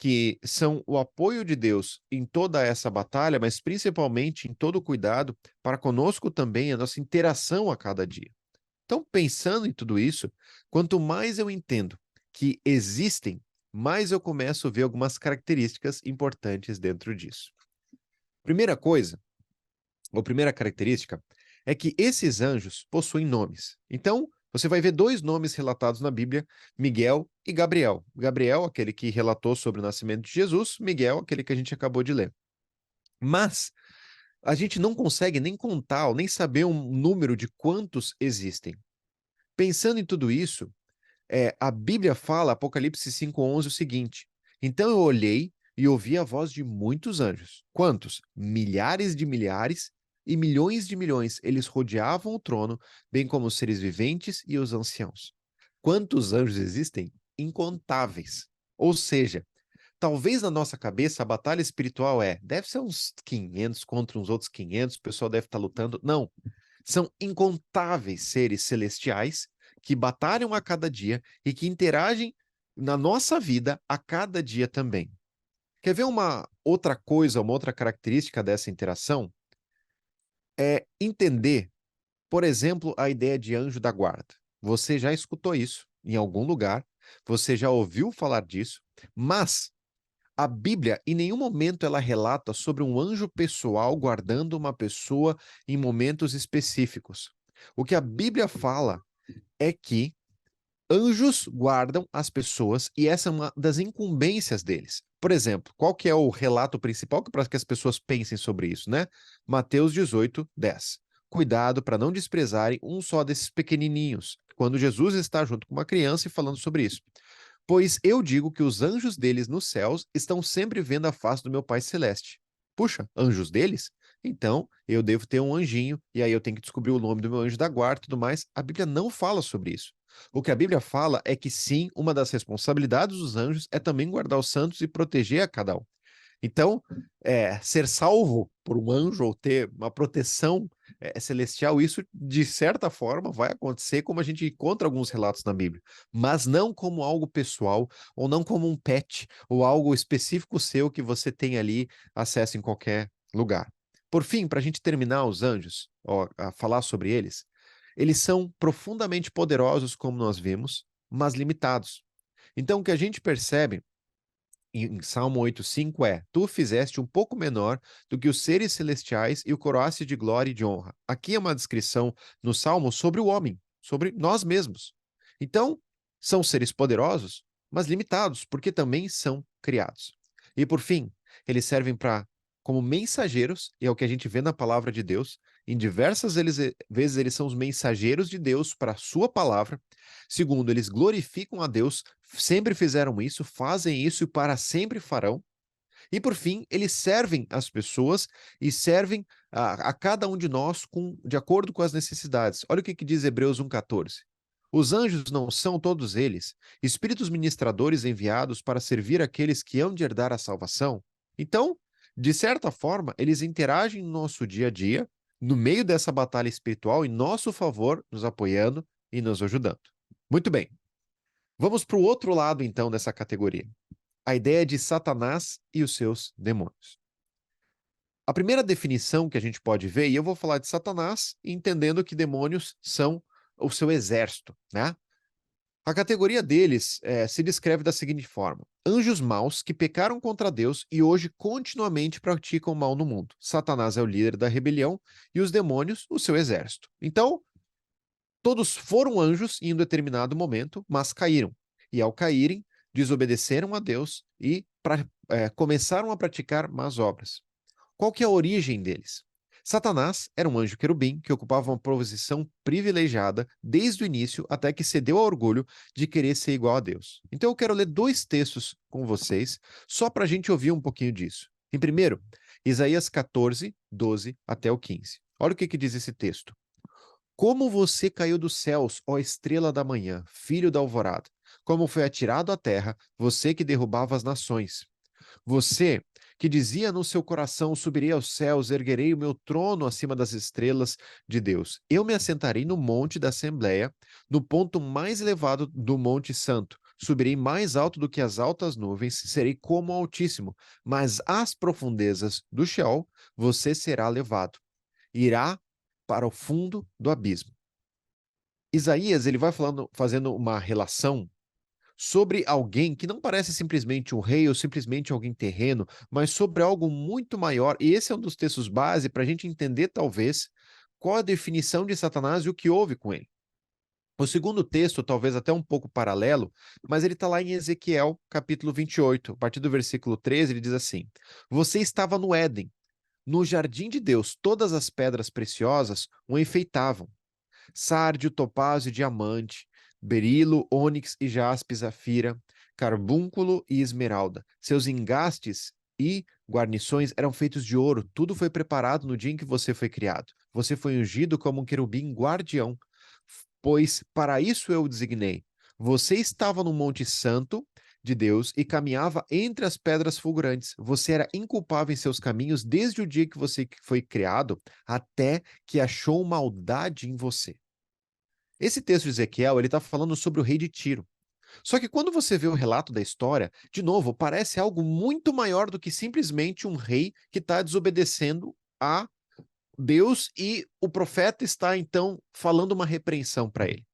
que são o apoio de Deus em toda essa batalha, mas principalmente em todo o cuidado para conosco também, a nossa interação a cada dia. Então, pensando em tudo isso, quanto mais eu entendo que existem, mais eu começo a ver algumas características importantes dentro disso. Primeira coisa, ou primeira característica, é que esses anjos possuem nomes. Então, você vai ver 2 nomes relatados na Bíblia, Miguel e Gabriel. Gabriel, aquele que relatou sobre o nascimento de Jesus, Miguel, aquele que a gente acabou de ler. Mas a gente não consegue nem contar ou nem saber um número de quantos existem. Pensando em tudo isso, a Bíblia fala, Apocalipse 5:11, o seguinte: então eu olhei e ouvi a voz de muitos anjos. Quantos? Milhares de milhares e milhões de milhões. Eles rodeavam o trono, bem como os seres viventes e os anciãos. Quantos anjos existem? Incontáveis. Ou seja, talvez na nossa cabeça a batalha espiritual deve ser uns 500 contra uns outros 500, o pessoal deve estar lutando. Não. São incontáveis seres celestiais que batalham a cada dia e que interagem na nossa vida a cada dia também. Quer ver uma outra coisa, uma outra característica dessa interação? É entender, por exemplo, a ideia de anjo da guarda. Você já escutou isso em algum lugar, você já ouviu falar disso, mas a Bíblia, em nenhum momento, ela relata sobre um anjo pessoal guardando uma pessoa em momentos específicos. O que a Bíblia fala é que anjos guardam as pessoas e essa é uma das incumbências deles. Por exemplo, qual que é o relato principal para que as pessoas pensem sobre isso, né? Mateus 18:10. Cuidado para não desprezarem um só desses pequenininhos, quando Jesus está junto com uma criança e falando sobre isso. Pois eu digo que os anjos deles nos céus estão sempre vendo a face do meu Pai Celeste. Puxa, anjos deles? Então, eu devo ter um anjinho, e aí eu tenho que descobrir o nome do meu anjo da guarda e tudo mais. A Bíblia não fala sobre isso. O que a Bíblia fala é que sim, uma das responsabilidades dos anjos é também guardar os santos e proteger a cada um. Então, ser salvo por um anjo ou ter uma proteção celestial, isso de certa forma vai acontecer, como a gente encontra alguns relatos na Bíblia, mas não como algo pessoal, ou não como um pet, ou algo específico seu que você tem ali acesso em qualquer lugar. Por fim, para a gente terminar os anjos, a falar sobre eles são profundamente poderosos, como nós vimos, mas limitados. Então, o que a gente percebe em Salmo 8:5 tu fizeste um pouco menor do que os seres celestiais e o coroaste de glória e de honra. Aqui é uma descrição no Salmo sobre o homem, sobre nós mesmos. Então, são seres poderosos, mas limitados, porque também são criados. E por fim, eles servem como mensageiros, e é o que a gente vê na palavra de Deus. Em diversas vezes eles são os mensageiros de Deus para a sua palavra. Segundo, eles glorificam a Deus, sempre fizeram isso, fazem isso e para sempre farão. E por fim, eles servem as pessoas e servem a cada um de nós de acordo com as necessidades. Olha o que diz Hebreus 1,14. Os anjos não são todos eles espíritos ministradores enviados para servir aqueles que hão de herdar a salvação? Então, de certa forma, eles interagem no nosso dia a dia, no meio dessa batalha espiritual, em nosso favor, nos apoiando e nos ajudando. Muito bem. Vamos para o outro lado, então, dessa categoria. A ideia de Satanás e os seus demônios. A primeira definição que a gente pode ver, e eu vou falar de Satanás, entendendo que demônios são o seu exército, né? A categoria deles se descreve da seguinte forma: anjos maus que pecaram contra Deus e hoje continuamente praticam mal no mundo. Satanás é o líder da rebelião e os demônios, o seu exército. Então, todos foram anjos em um determinado momento, mas caíram. E ao caírem, desobedeceram a Deus e começaram a praticar más obras. Qual que é a origem deles? Satanás era um anjo querubim que ocupava uma posição privilegiada desde o início até que cedeu ao orgulho de querer ser igual a Deus. Então eu quero ler 2 textos com vocês, só para a gente ouvir um pouquinho disso. Em primeiro, Isaías 14, 12 até o 15. Olha o que diz esse texto. Como você caiu dos céus, ó estrela da manhã, filho da alvorada! Como foi atirado à terra, você que derrubava as nações. Você que dizia no seu coração: subirei aos céus, erguerei o meu trono acima das estrelas de Deus. Eu me assentarei no monte da Assembleia, no ponto mais elevado do Monte Santo. Subirei mais alto do que as altas nuvens, serei como o Altíssimo. Mas às profundezas do Sheol você será levado. Irá para o fundo do abismo. Isaías, ele vai fazendo uma relação sobre alguém que não parece simplesmente um rei ou simplesmente alguém terreno, mas sobre algo muito maior. E esse é um dos textos base para a gente entender, talvez, qual a definição de Satanás e o que houve com ele. O segundo texto, talvez até um pouco paralelo, mas ele está lá em Ezequiel, capítulo 28. A partir do versículo 13, ele diz assim: Você estava no Éden, no jardim de Deus, todas as pedras preciosas o enfeitavam. Sárdio, topázio, diamante, berilo, ônix e jaspe, zafira, carbúnculo e esmeralda. Seus engastes e guarnições eram feitos de ouro. Tudo foi preparado no dia em que você foi criado. Você foi ungido como um querubim guardião, pois para isso eu o designei. Você estava no Monte Santo de Deus e caminhava entre as pedras fulgurantes. Você era inculpável em seus caminhos desde o dia que você foi criado até que achou maldade em você. Esse texto de Ezequiel, ele está falando sobre o rei de Tiro. Só que quando você vê o relato da história, de novo, parece algo muito maior do que simplesmente um rei que está desobedecendo a Deus e o profeta está, então, falando uma repreensão para ele.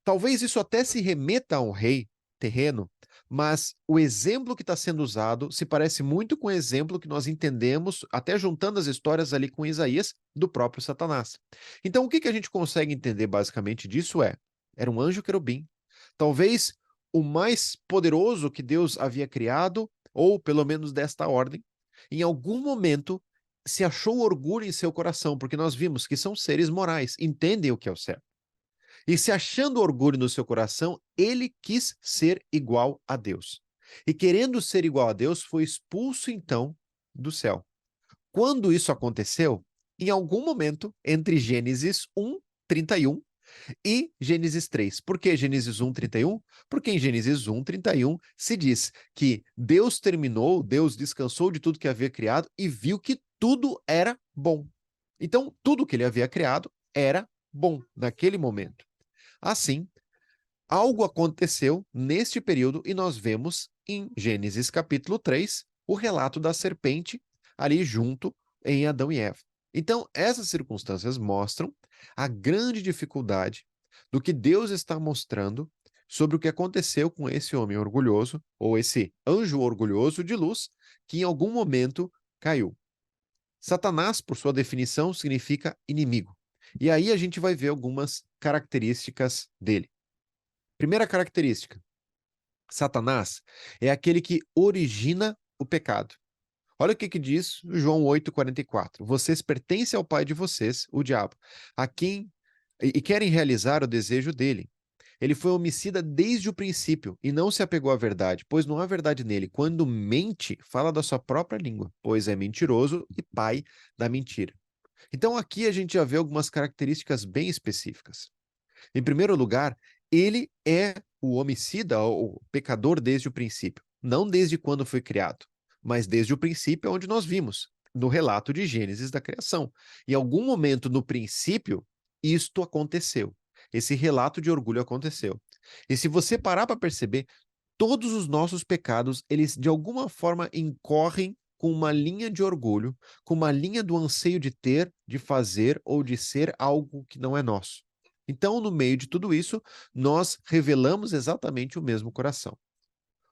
Talvez isso até se remeta a um rei terreno, mas o exemplo que está sendo usado se parece muito com o exemplo que nós entendemos, até juntando as histórias ali com Isaías, do próprio Satanás. Então, o que a gente consegue entender basicamente disso era um anjo querubim, talvez o mais poderoso que Deus havia criado, ou pelo menos desta ordem, em algum momento se achou orgulho em seu coração, porque nós vimos que são seres morais, entendem o que é o certo. E se achando orgulho no seu coração, ele quis ser igual a Deus. E querendo ser igual a Deus, foi expulso então do céu. Quando isso aconteceu? Em algum momento entre Gênesis 1, 31 e Gênesis 3. Por que Gênesis 1, 31? Porque em Gênesis 1, 31 se diz que Deus terminou, Deus descansou de tudo que havia criado e viu que tudo era bom. Então, tudo que ele havia criado era bom naquele momento. Assim, algo aconteceu neste período e nós vemos em Gênesis capítulo 3 o relato da serpente ali junto em Adão e Eva. Então, essas circunstâncias mostram a grande dificuldade do que Deus está mostrando sobre o que aconteceu com esse homem orgulhoso, ou esse anjo orgulhoso de luz, que em algum momento caiu. Satanás, por sua definição, significa inimigo. E aí a gente vai ver algumas características dele. Primeira característica: Satanás é aquele que origina o pecado. Olha o que diz João 8,44. Vocês pertencem ao pai de vocês, o diabo, a quem e querem realizar o desejo dele. Ele foi homicida desde o princípio e não se apegou à verdade, pois não há verdade nele. Quando mente, fala da sua própria língua, pois é mentiroso e pai da mentira. Então aqui a gente já vê algumas características bem específicas. Em primeiro lugar, ele é o homicida, o pecador desde o princípio. Não desde quando foi criado, mas desde o princípio, onde nós vimos, no relato de Gênesis da criação. Em algum momento no princípio, isto aconteceu. Esse relato de orgulho aconteceu. E se você parar para perceber, todos os nossos pecados, eles de alguma forma incorrem com uma linha de orgulho, com uma linha do anseio de ter, de fazer ou de ser algo que não é nosso. Então, no meio de tudo isso, nós revelamos exatamente o mesmo coração.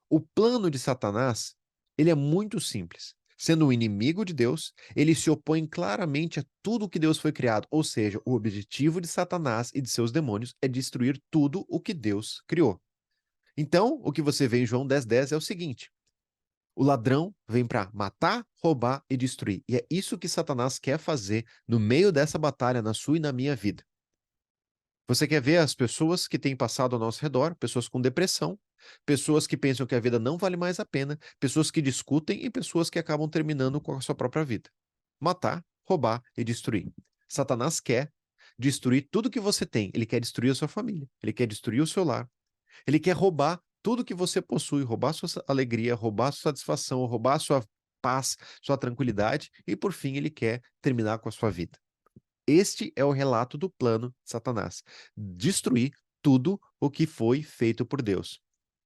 O plano de Satanás, ele é muito simples. Sendo um inimigo de Deus, ele se opõe claramente a tudo o que Deus foi criado. Ou seja, o objetivo de Satanás e de seus demônios é destruir tudo o que Deus criou. Então, o que você vê em João 10:10 é o seguinte: o ladrão vem para matar, roubar e destruir. E é isso que Satanás quer fazer no meio dessa batalha na sua e na minha vida. Você quer ver as pessoas que têm passado ao nosso redor, pessoas com depressão, pessoas que pensam que a vida não vale mais a pena, pessoas que discutem e pessoas que acabam terminando com a sua própria vida. Matar, roubar e destruir. Satanás quer destruir tudo que você tem. Ele quer destruir a sua família, ele quer destruir o seu lar, ele quer roubar tudo que você possui, roubar sua alegria, roubar sua satisfação, roubar sua paz, sua tranquilidade e, por fim, ele quer terminar com a sua vida. Este é o relato do plano de Satanás: destruir tudo o que foi feito por Deus.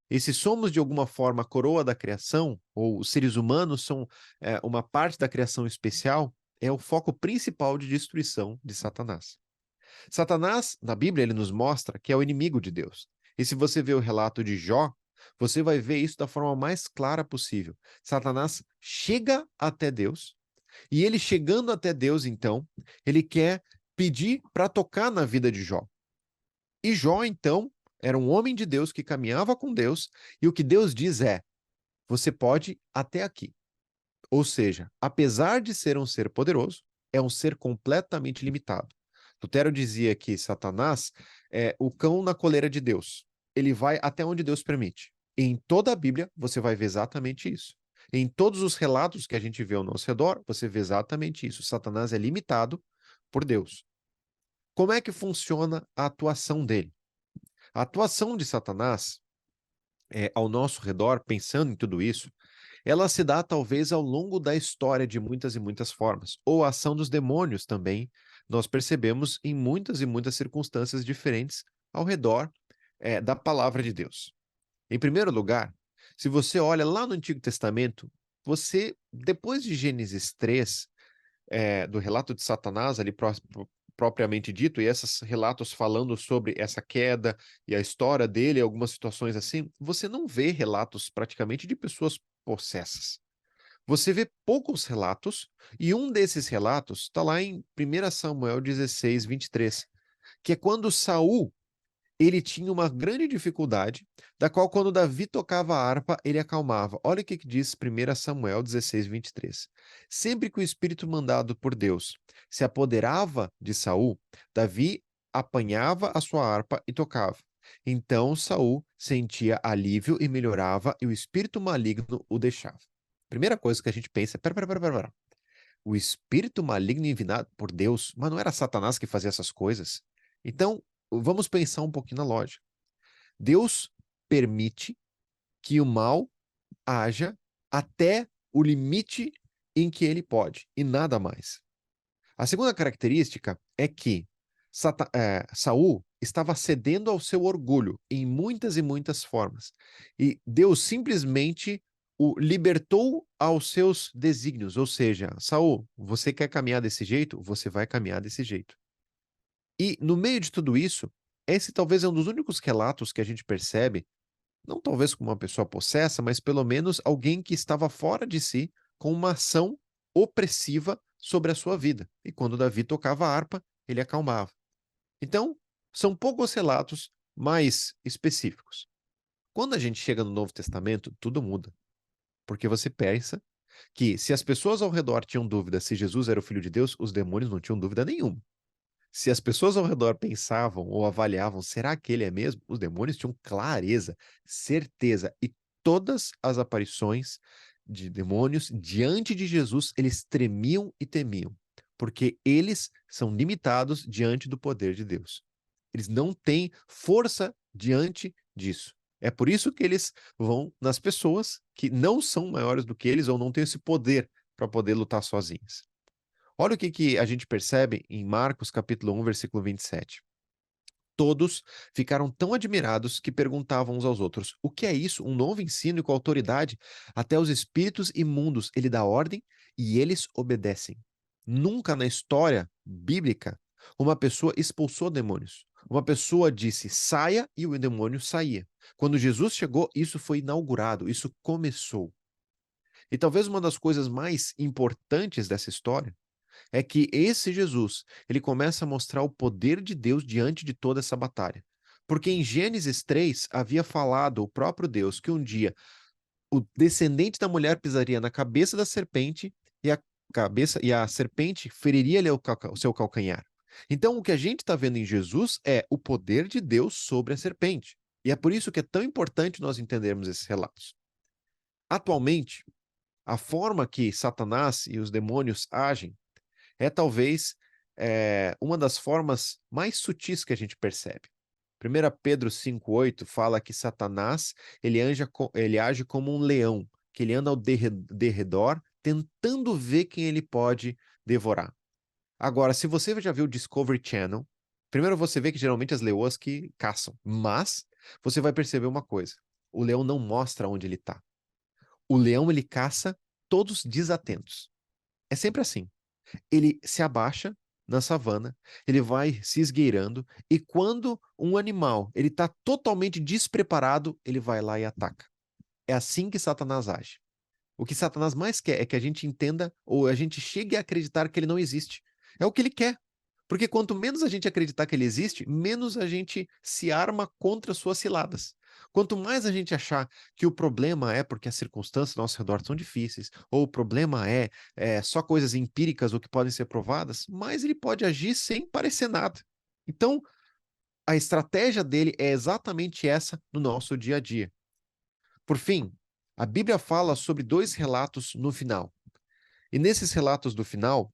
E se somos de alguma forma a coroa da criação, ou os seres humanos são uma parte da criação especial, é o foco principal de destruição de Satanás. Satanás, na Bíblia, ele nos mostra que é o inimigo de Deus. E se você vê o relato de Jó, você vai ver isso da forma mais clara possível. Satanás chega até Deus, e ele chegando até Deus, então, ele quer pedir para tocar na vida de Jó. E Jó, então, era um homem de Deus que caminhava com Deus, e o que Deus diz é: você pode até aqui. Ou seja, apesar de ser um ser poderoso, é um ser completamente limitado. Lutero dizia que Satanás é o cão na coleira de Deus. Ele vai até onde Deus permite. E em toda a Bíblia, você vai ver exatamente isso. Em todos os relatos que a gente vê ao nosso redor, você vê exatamente isso. Satanás é limitado por Deus. Como é que funciona a atuação dele? A atuação de Satanás ao nosso redor, pensando em tudo isso, ela se dá talvez ao longo da história de muitas e muitas formas. Ou a ação dos demônios também, nós percebemos em muitas e muitas circunstâncias diferentes ao redor da palavra de Deus. Em primeiro lugar, se você olha lá no Antigo Testamento, você, depois de Gênesis 3, do relato de Satanás, ali propriamente dito, e esses relatos falando sobre essa queda e a história dele, algumas situações assim, você não vê relatos praticamente de pessoas possessas. Você vê poucos relatos, e um desses relatos está lá em 1 Samuel 16:23, que é quando Saul ele tinha uma grande dificuldade, da qual quando Davi tocava a harpa, ele acalmava. Olha o que diz 1 Samuel 16:23. Sempre que o espírito mandado por Deus se apoderava de Saul, Davi apanhava a sua harpa e tocava. Então Saul sentia alívio e melhorava, e o espírito maligno o deixava. Primeira coisa que a gente pensa, pera. O espírito maligno enviado por Deus, mas não era Satanás que fazia essas coisas? Então, vamos pensar um pouquinho na lógica. Deus permite que o mal haja até o limite em que ele pode, e nada mais. A segunda característica é que Saul estava cedendo ao seu orgulho em muitas e muitas formas. E Deus simplesmente o libertou aos seus desígnios. Ou seja, Saul, você quer caminhar desse jeito? Você vai caminhar desse jeito. E no meio de tudo isso, esse talvez é um dos únicos relatos que a gente percebe, não talvez como uma pessoa possessa, mas pelo menos alguém que estava fora de si com uma ação opressiva sobre a sua vida. E quando Davi tocava a harpa, ele acalmava. Então, são poucos relatos mais específicos. Quando a gente chega no Novo Testamento, tudo muda. Porque você pensa que se as pessoas ao redor tinham dúvida se Jesus era o Filho de Deus, os demônios não tinham dúvida nenhuma. Se as pessoas ao redor pensavam ou avaliavam, será que ele é mesmo? Os demônios tinham clareza, certeza, e todas as aparições de demônios diante de Jesus, eles tremiam e temiam, porque eles são limitados diante do poder de Deus. Eles não têm força diante disso. É por isso que eles vão nas pessoas que não são maiores do que eles ou não têm esse poder para poder lutar sozinhas. Olha o que a gente percebe em Marcos capítulo 1, versículo 27. Todos ficaram tão admirados que perguntavam uns aos outros: o que é isso? Um novo ensino e com autoridade? Até os espíritos imundos ele dá ordem e eles obedecem. Nunca na história bíblica uma pessoa expulsou demônios. Uma pessoa disse saia e o demônio saía. Quando Jesus chegou, isso foi inaugurado, isso começou. E talvez uma das coisas mais importantes dessa história é que esse Jesus, ele começa a mostrar o poder de Deus diante de toda essa batalha. Porque em Gênesis 3 havia falado o próprio Deus que um dia o descendente da mulher pisaria na cabeça da serpente e a serpente feriria-lhe o seu calcanhar. Então, o que a gente está vendo em Jesus é o poder de Deus sobre a serpente. E é por isso que é tão importante nós entendermos esses relatos. Atualmente, a forma que Satanás e os demônios agem é talvez uma das formas mais sutis que a gente percebe. 1 Pedro 5,8 fala que Satanás ele age como um leão, que ele anda ao derredor, tentando ver quem ele pode devorar. Agora, se você já viu o Discovery Channel, primeiro você vê que geralmente as leoas que caçam, mas você vai perceber uma coisa: o leão não mostra onde ele está. O leão ele caça todos desatentos. É sempre assim. Ele se abaixa na savana, ele vai se esgueirando e quando um animal ele está totalmente despreparado, ele vai lá e ataca. É assim que Satanás age. O que Satanás mais quer é que a gente entenda ou a gente chegue a acreditar que ele não existe. É o que ele quer. Porque quanto menos a gente acreditar que ele existe, menos a gente se arma contra suas ciladas. Quanto mais a gente achar que o problema é porque as circunstâncias ao nosso redor são difíceis, ou o problema é só coisas empíricas ou que podem ser provadas, mais ele pode agir sem parecer nada. Então, a estratégia dele é exatamente essa no nosso dia a dia. Por fim, a Bíblia fala sobre dois relatos no final. E nesses relatos do final,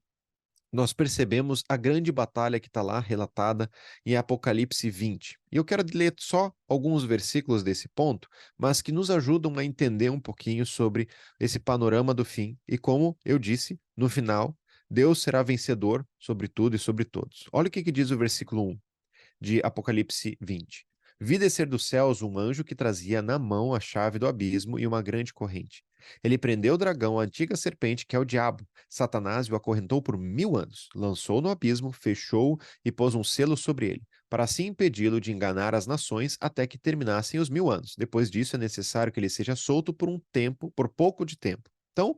nós percebemos a grande batalha que está lá relatada em Apocalipse 20. E eu quero ler só alguns versículos desse ponto, mas que nos ajudam a entender um pouquinho sobre esse panorama do fim e como eu disse, no final, Deus será vencedor sobre tudo e sobre todos. Olha o que diz o versículo 1 de Apocalipse 20. Vi descer dos céus um anjo que trazia na mão a chave do abismo e uma grande corrente. Ele prendeu o dragão, a antiga serpente, que é o diabo. Satanás e o acorrentou por 1000 anos. Lançou no abismo, fechou-o e pôs um selo sobre ele, para assim impedi-lo de enganar as nações até que terminassem os 1000 anos. Depois disso, é necessário que ele seja solto por um tempo, por pouco de tempo. Então,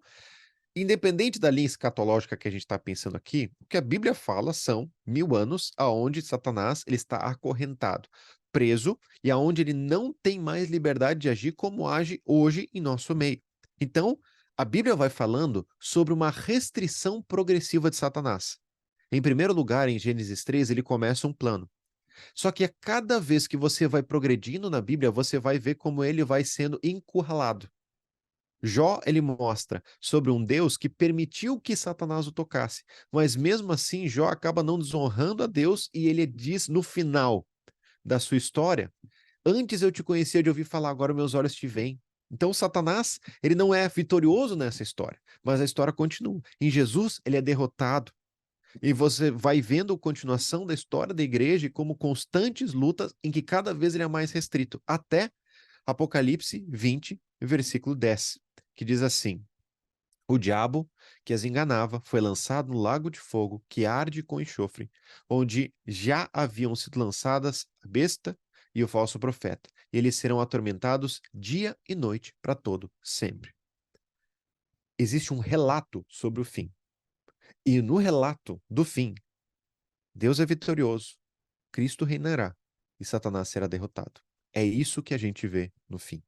independente da linha escatológica que a gente está pensando aqui, o que a Bíblia fala são 1000 anos aonde Satanás ele está acorrentado, preso e aonde ele não tem mais liberdade de agir como age hoje em nosso meio. Então, a Bíblia vai falando sobre uma restrição progressiva de Satanás. Em primeiro lugar, em Gênesis 3, ele começa um plano. Só que a cada vez que você vai progredindo na Bíblia, você vai ver como ele vai sendo encurralado. Jó, ele mostra sobre um Deus que permitiu que Satanás o tocasse, mas mesmo assim Jó acaba não desonrando a Deus e ele diz no final da sua história: antes eu te conhecia de ouvir falar, agora meus olhos te veem. Então Satanás, ele não é vitorioso nessa história, mas a história continua. Em Jesus, ele é derrotado. E você vai vendo a continuação da história da igreja como constantes lutas em que cada vez ele é mais restrito, até Apocalipse 20, versículo 10, que diz assim: o diabo que as enganava foi lançado no lago de fogo que arde com enxofre, onde já haviam sido lançadas a besta e o falso profeta. E eles serão atormentados dia e noite para todo sempre. Existe um relato sobre o fim. E no relato do fim, Deus é vitorioso, Cristo reinará e Satanás será derrotado. É isso que a gente vê no fim.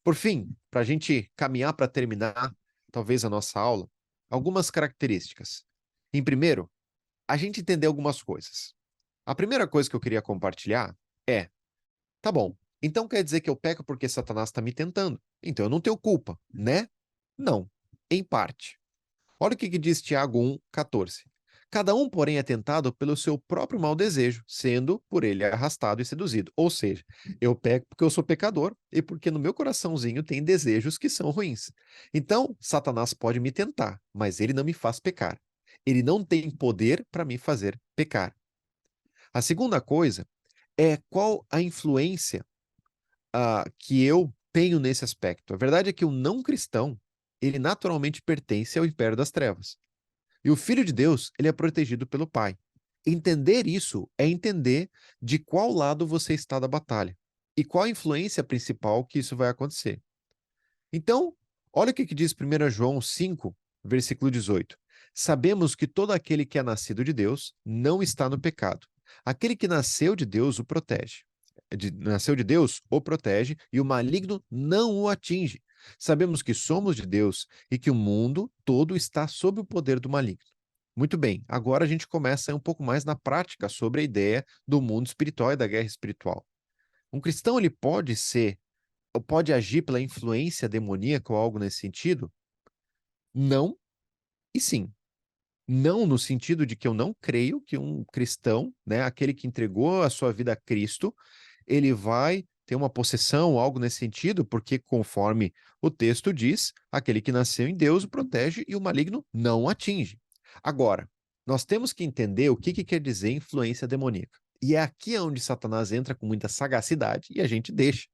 Por fim, para a gente caminhar para terminar, talvez a nossa aula, algumas características. Em primeiro, a gente entender algumas coisas. A primeira coisa que eu queria compartilhar é, tá bom, então quer dizer que eu peco porque Satanás está me tentando. Então eu não tenho culpa, né? Não, em parte. Olha o que diz Tiago 1,14. Cada um, porém, é tentado pelo seu próprio mau desejo, sendo por ele arrastado e seduzido. Ou seja, eu peco porque eu sou pecador e porque no meu coraçãozinho tem desejos que são ruins. Então, Satanás pode me tentar, mas ele não me faz pecar. Ele não tem poder para me fazer pecar. A segunda coisa é qual a influência que eu tenho nesse aspecto. A verdade é que o não cristão, ele naturalmente pertence ao império das trevas. E o Filho de Deus, ele é protegido pelo Pai. Entender isso é entender de qual lado você está da batalha e qual a influência principal que isso vai acontecer. Então, olha o que diz 1 João 5, versículo 18. Sabemos que todo aquele que é nascido de Deus não está no pecado. Aquele que nasceu de Deus o protege. Nasceu de Deus o protege e o maligno não o atinge. Sabemos que somos de Deus e que o mundo todo está sob o poder do maligno. Muito bem, agora a gente começa um pouco mais na prática sobre a ideia do mundo espiritual e da guerra espiritual. Um cristão ele pode ser ou pode agir pela influência demoníaca ou algo nesse sentido? Não e sim. Não no sentido de que eu não creio que um cristão, né, aquele que entregou a sua vida a Cristo, ele vai ter uma possessão, algo nesse sentido, porque conforme o texto diz, aquele que nasceu em Deus o protege e o maligno não o atinge. Agora, nós temos que entender o que quer dizer influência demoníaca. E é aqui onde Satanás entra com muita sagacidade e a gente deixa.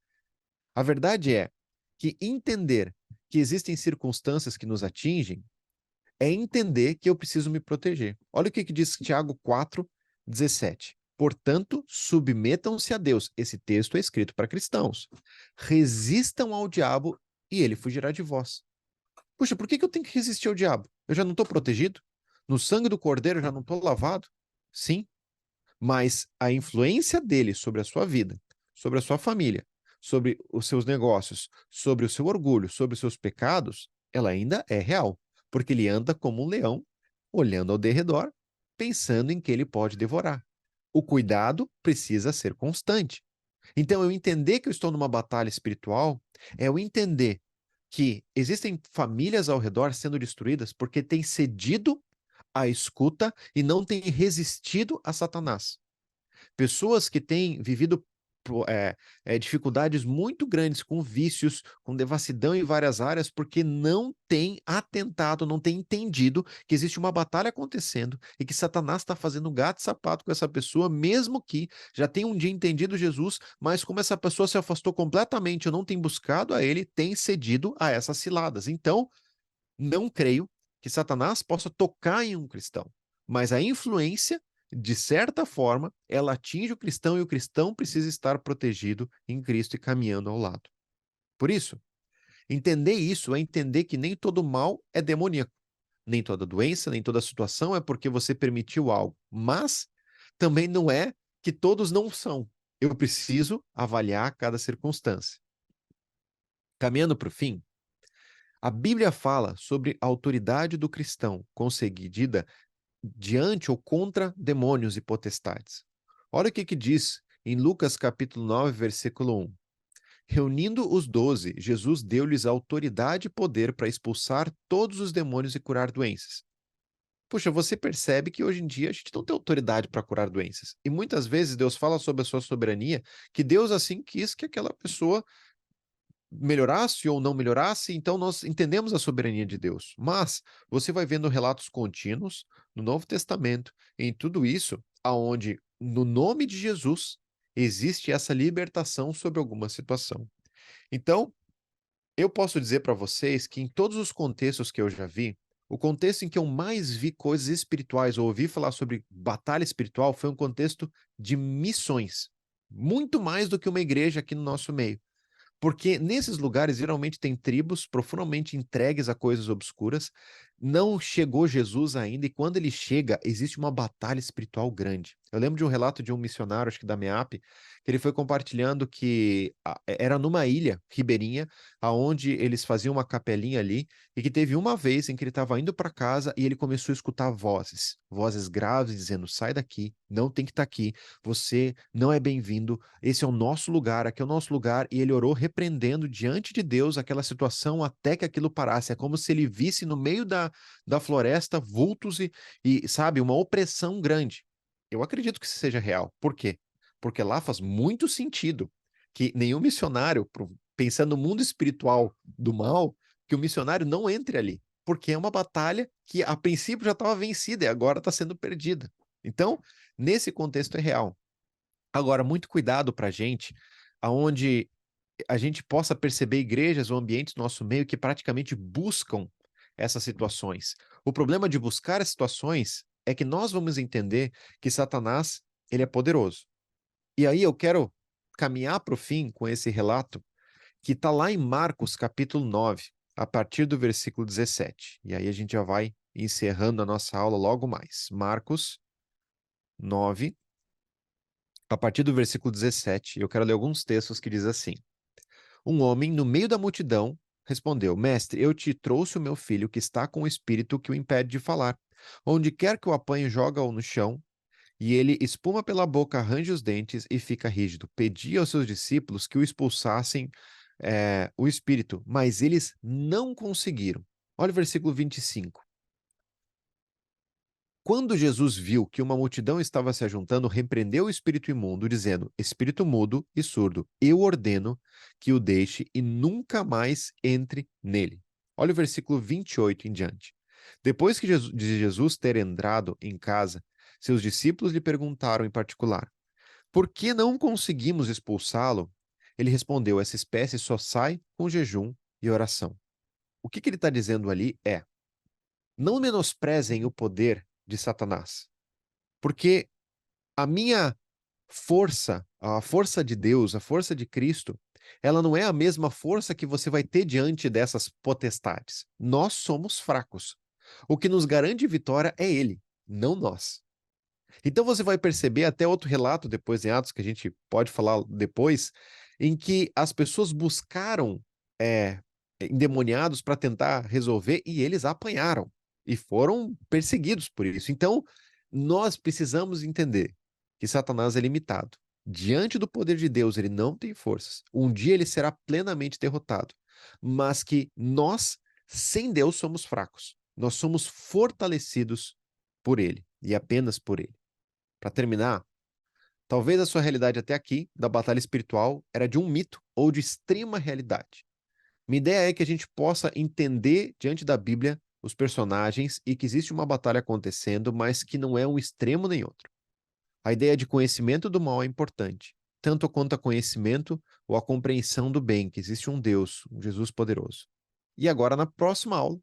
A verdade é que entender que existem circunstâncias que nos atingem é entender que eu preciso me proteger. Olha o que diz Tiago 4:17. Portanto, submetam-se a Deus. Esse texto é escrito para cristãos. Resistam ao diabo e ele fugirá de vós. Puxa, por que eu tenho que resistir ao diabo? Eu já não estou protegido? No sangue do cordeiro eu já não estou lavado? Sim, mas a influência dele sobre a sua vida, sobre a sua família, sobre os seus negócios, sobre o seu orgulho, sobre os seus pecados, ela ainda é real, porque ele anda como um leão, olhando ao derredor, pensando em que ele pode devorar. O cuidado precisa ser constante. Então, eu entender que eu estou numa batalha espiritual é eu entender que existem famílias ao redor sendo destruídas porque têm cedido à escuta e não têm resistido a Satanás. Pessoas que têm vivido dificuldades muito grandes com vícios, com devassidão em várias áreas, porque não têm atentado, não têm entendido que existe uma batalha acontecendo e que Satanás está fazendo gato e sapato com essa pessoa, mesmo que já tenha um dia entendido Jesus, mas como essa pessoa se afastou completamente ou não tem buscado a ele, tem cedido a essas ciladas. Então, não creio que Satanás possa tocar em um cristão, mas a influência, de certa forma, ela atinge o cristão e o cristão precisa estar protegido em Cristo e caminhando ao lado. Por isso, entender isso é entender que nem todo mal é demoníaco, nem toda doença, nem toda situação é porque você permitiu algo, mas também não é que todos não são. Eu preciso avaliar cada circunstância. Caminhando para o fim, a Bíblia fala sobre a autoridade do cristão concedida diante ou contra demônios e potestades. Olha o que diz em Lucas capítulo 9, versículo 1. Reunindo os 12, Jesus deu-lhes autoridade e poder para expulsar todos os demônios e curar doenças. Puxa, você percebe que hoje em dia a gente não tem autoridade para curar doenças. E muitas vezes Deus fala sobre a sua soberania, que Deus assim quis que aquela pessoa melhorasse ou não melhorasse, então nós entendemos a soberania de Deus. Mas você vai vendo relatos contínuos no Novo Testamento, em tudo isso, aonde no nome de Jesus existe essa libertação sobre alguma situação. Então, eu posso dizer para vocês que em todos os contextos que eu já vi, o contexto em que eu mais vi coisas espirituais ou ouvi falar sobre batalha espiritual foi um contexto de missões, muito mais do que uma igreja aqui no nosso meio. Porque nesses lugares geralmente tem tribos profundamente entregues a coisas obscuras. Não chegou Jesus ainda, e quando ele chega, existe uma batalha espiritual grande. Eu lembro de um relato de um missionário, acho que da MEAP, que ele foi compartilhando que era numa ilha ribeirinha, aonde eles faziam uma capelinha ali, e que teve uma vez em que ele estava indo para casa e ele começou a escutar vozes, vozes graves dizendo: sai daqui, não tem que estar aqui, você não é bem-vindo, esse é o nosso lugar, aqui é o nosso lugar. E ele orou repreendendo diante de Deus aquela situação até que aquilo parasse. É como se ele visse no meio da floresta vultos e, sabe, uma opressão grande. Eu acredito que isso seja real. Por quê? Porque lá faz muito sentido que nenhum missionário, pensando no mundo espiritual do mal, que o missionário não entre ali, porque é uma batalha que a princípio já estava vencida e agora está sendo perdida. Então, nesse contexto é real. Agora, muito cuidado para a gente, aonde a gente possa perceber igrejas ou ambientes no nosso meio que praticamente buscam essas situações. O problema de buscar as situações é que nós vamos entender que Satanás, ele é poderoso. E aí eu quero caminhar para o fim com esse relato que está lá em Marcos, capítulo 9, a partir do versículo 17. E aí a gente já vai encerrando a nossa aula logo mais. Marcos 9, a partir do versículo 17. Eu quero ler alguns textos que diz assim: Um homem, no meio da multidão, respondeu: Mestre, eu te trouxe o meu filho que está com o espírito que o impede de falar. Onde quer que o apanhe, joga-o no chão, e ele espuma pela boca, arranja os dentes e fica rígido. Pedi aos seus discípulos que o expulsassem o espírito, mas eles não conseguiram. Olha o versículo 25. Quando Jesus viu que uma multidão estava se ajuntando, repreendeu o espírito imundo, dizendo: Espírito mudo e surdo, eu ordeno que o deixe e nunca mais entre nele. Olha o versículo 28 em diante. Depois de Jesus ter entrado em casa, seus discípulos lhe perguntaram em particular: Por que não conseguimos expulsá-lo? Ele respondeu: Essa espécie só sai com jejum e oração. O que ele está dizendo ali é: não menosprezem o poder de Satanás. Porque a minha força, a força de Deus, a força de Cristo, ela não é a mesma força que você vai ter diante dessas potestades. Nós somos fracos. O que nos garante vitória é Ele, não nós. Então você vai perceber até outro relato depois em Atos, que a gente pode falar depois, em que as pessoas buscaram endemoniados para tentar resolver e eles apanharam e foram perseguidos por isso. Então, nós precisamos entender que Satanás é limitado. Diante do poder de Deus, ele não tem forças. Um dia ele será plenamente derrotado. Mas que nós, sem Deus, somos fracos. Nós somos fortalecidos por ele e apenas por ele. Para terminar, talvez a sua realidade até aqui, da batalha espiritual, era de um mito ou de extrema realidade. Minha ideia é que a gente possa entender diante da Bíblia os personagens e que existe uma batalha acontecendo, mas que não é um extremo nem outro. A ideia de conhecimento do mal é importante, tanto quanto a conhecimento ou a compreensão do bem, que existe um Deus, um Jesus poderoso. E agora, na próxima aula,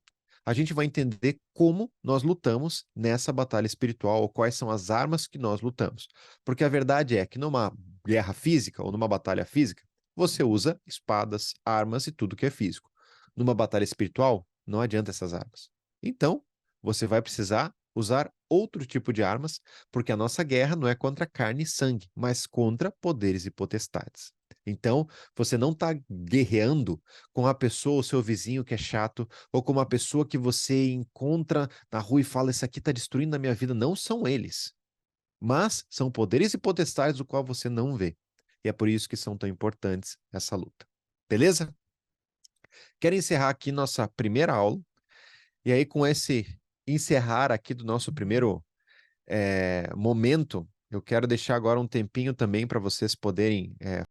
a gente vai entender como nós lutamos nessa batalha espiritual, ou quais são as armas que nós lutamos. Porque a verdade é que numa guerra física ou numa batalha física, você usa espadas, armas e tudo que é físico. Numa batalha espiritual, não adianta essas armas. Então, você vai precisar usar outro tipo de armas, porque a nossa guerra não é contra carne e sangue, mas contra poderes e potestades. Então, você não está guerreando com a pessoa, o seu vizinho que é chato, ou com uma pessoa que você encontra na rua e fala: Isso aqui está destruindo a minha vida. Não são eles, mas são poderes e potestades do qual você não vê. E é por isso que são tão importantes essa luta. Beleza? Quero encerrar aqui nossa primeira aula. E aí, com esse encerrar aqui do nosso primeiro momento, eu quero deixar agora um tempinho também para vocês poderem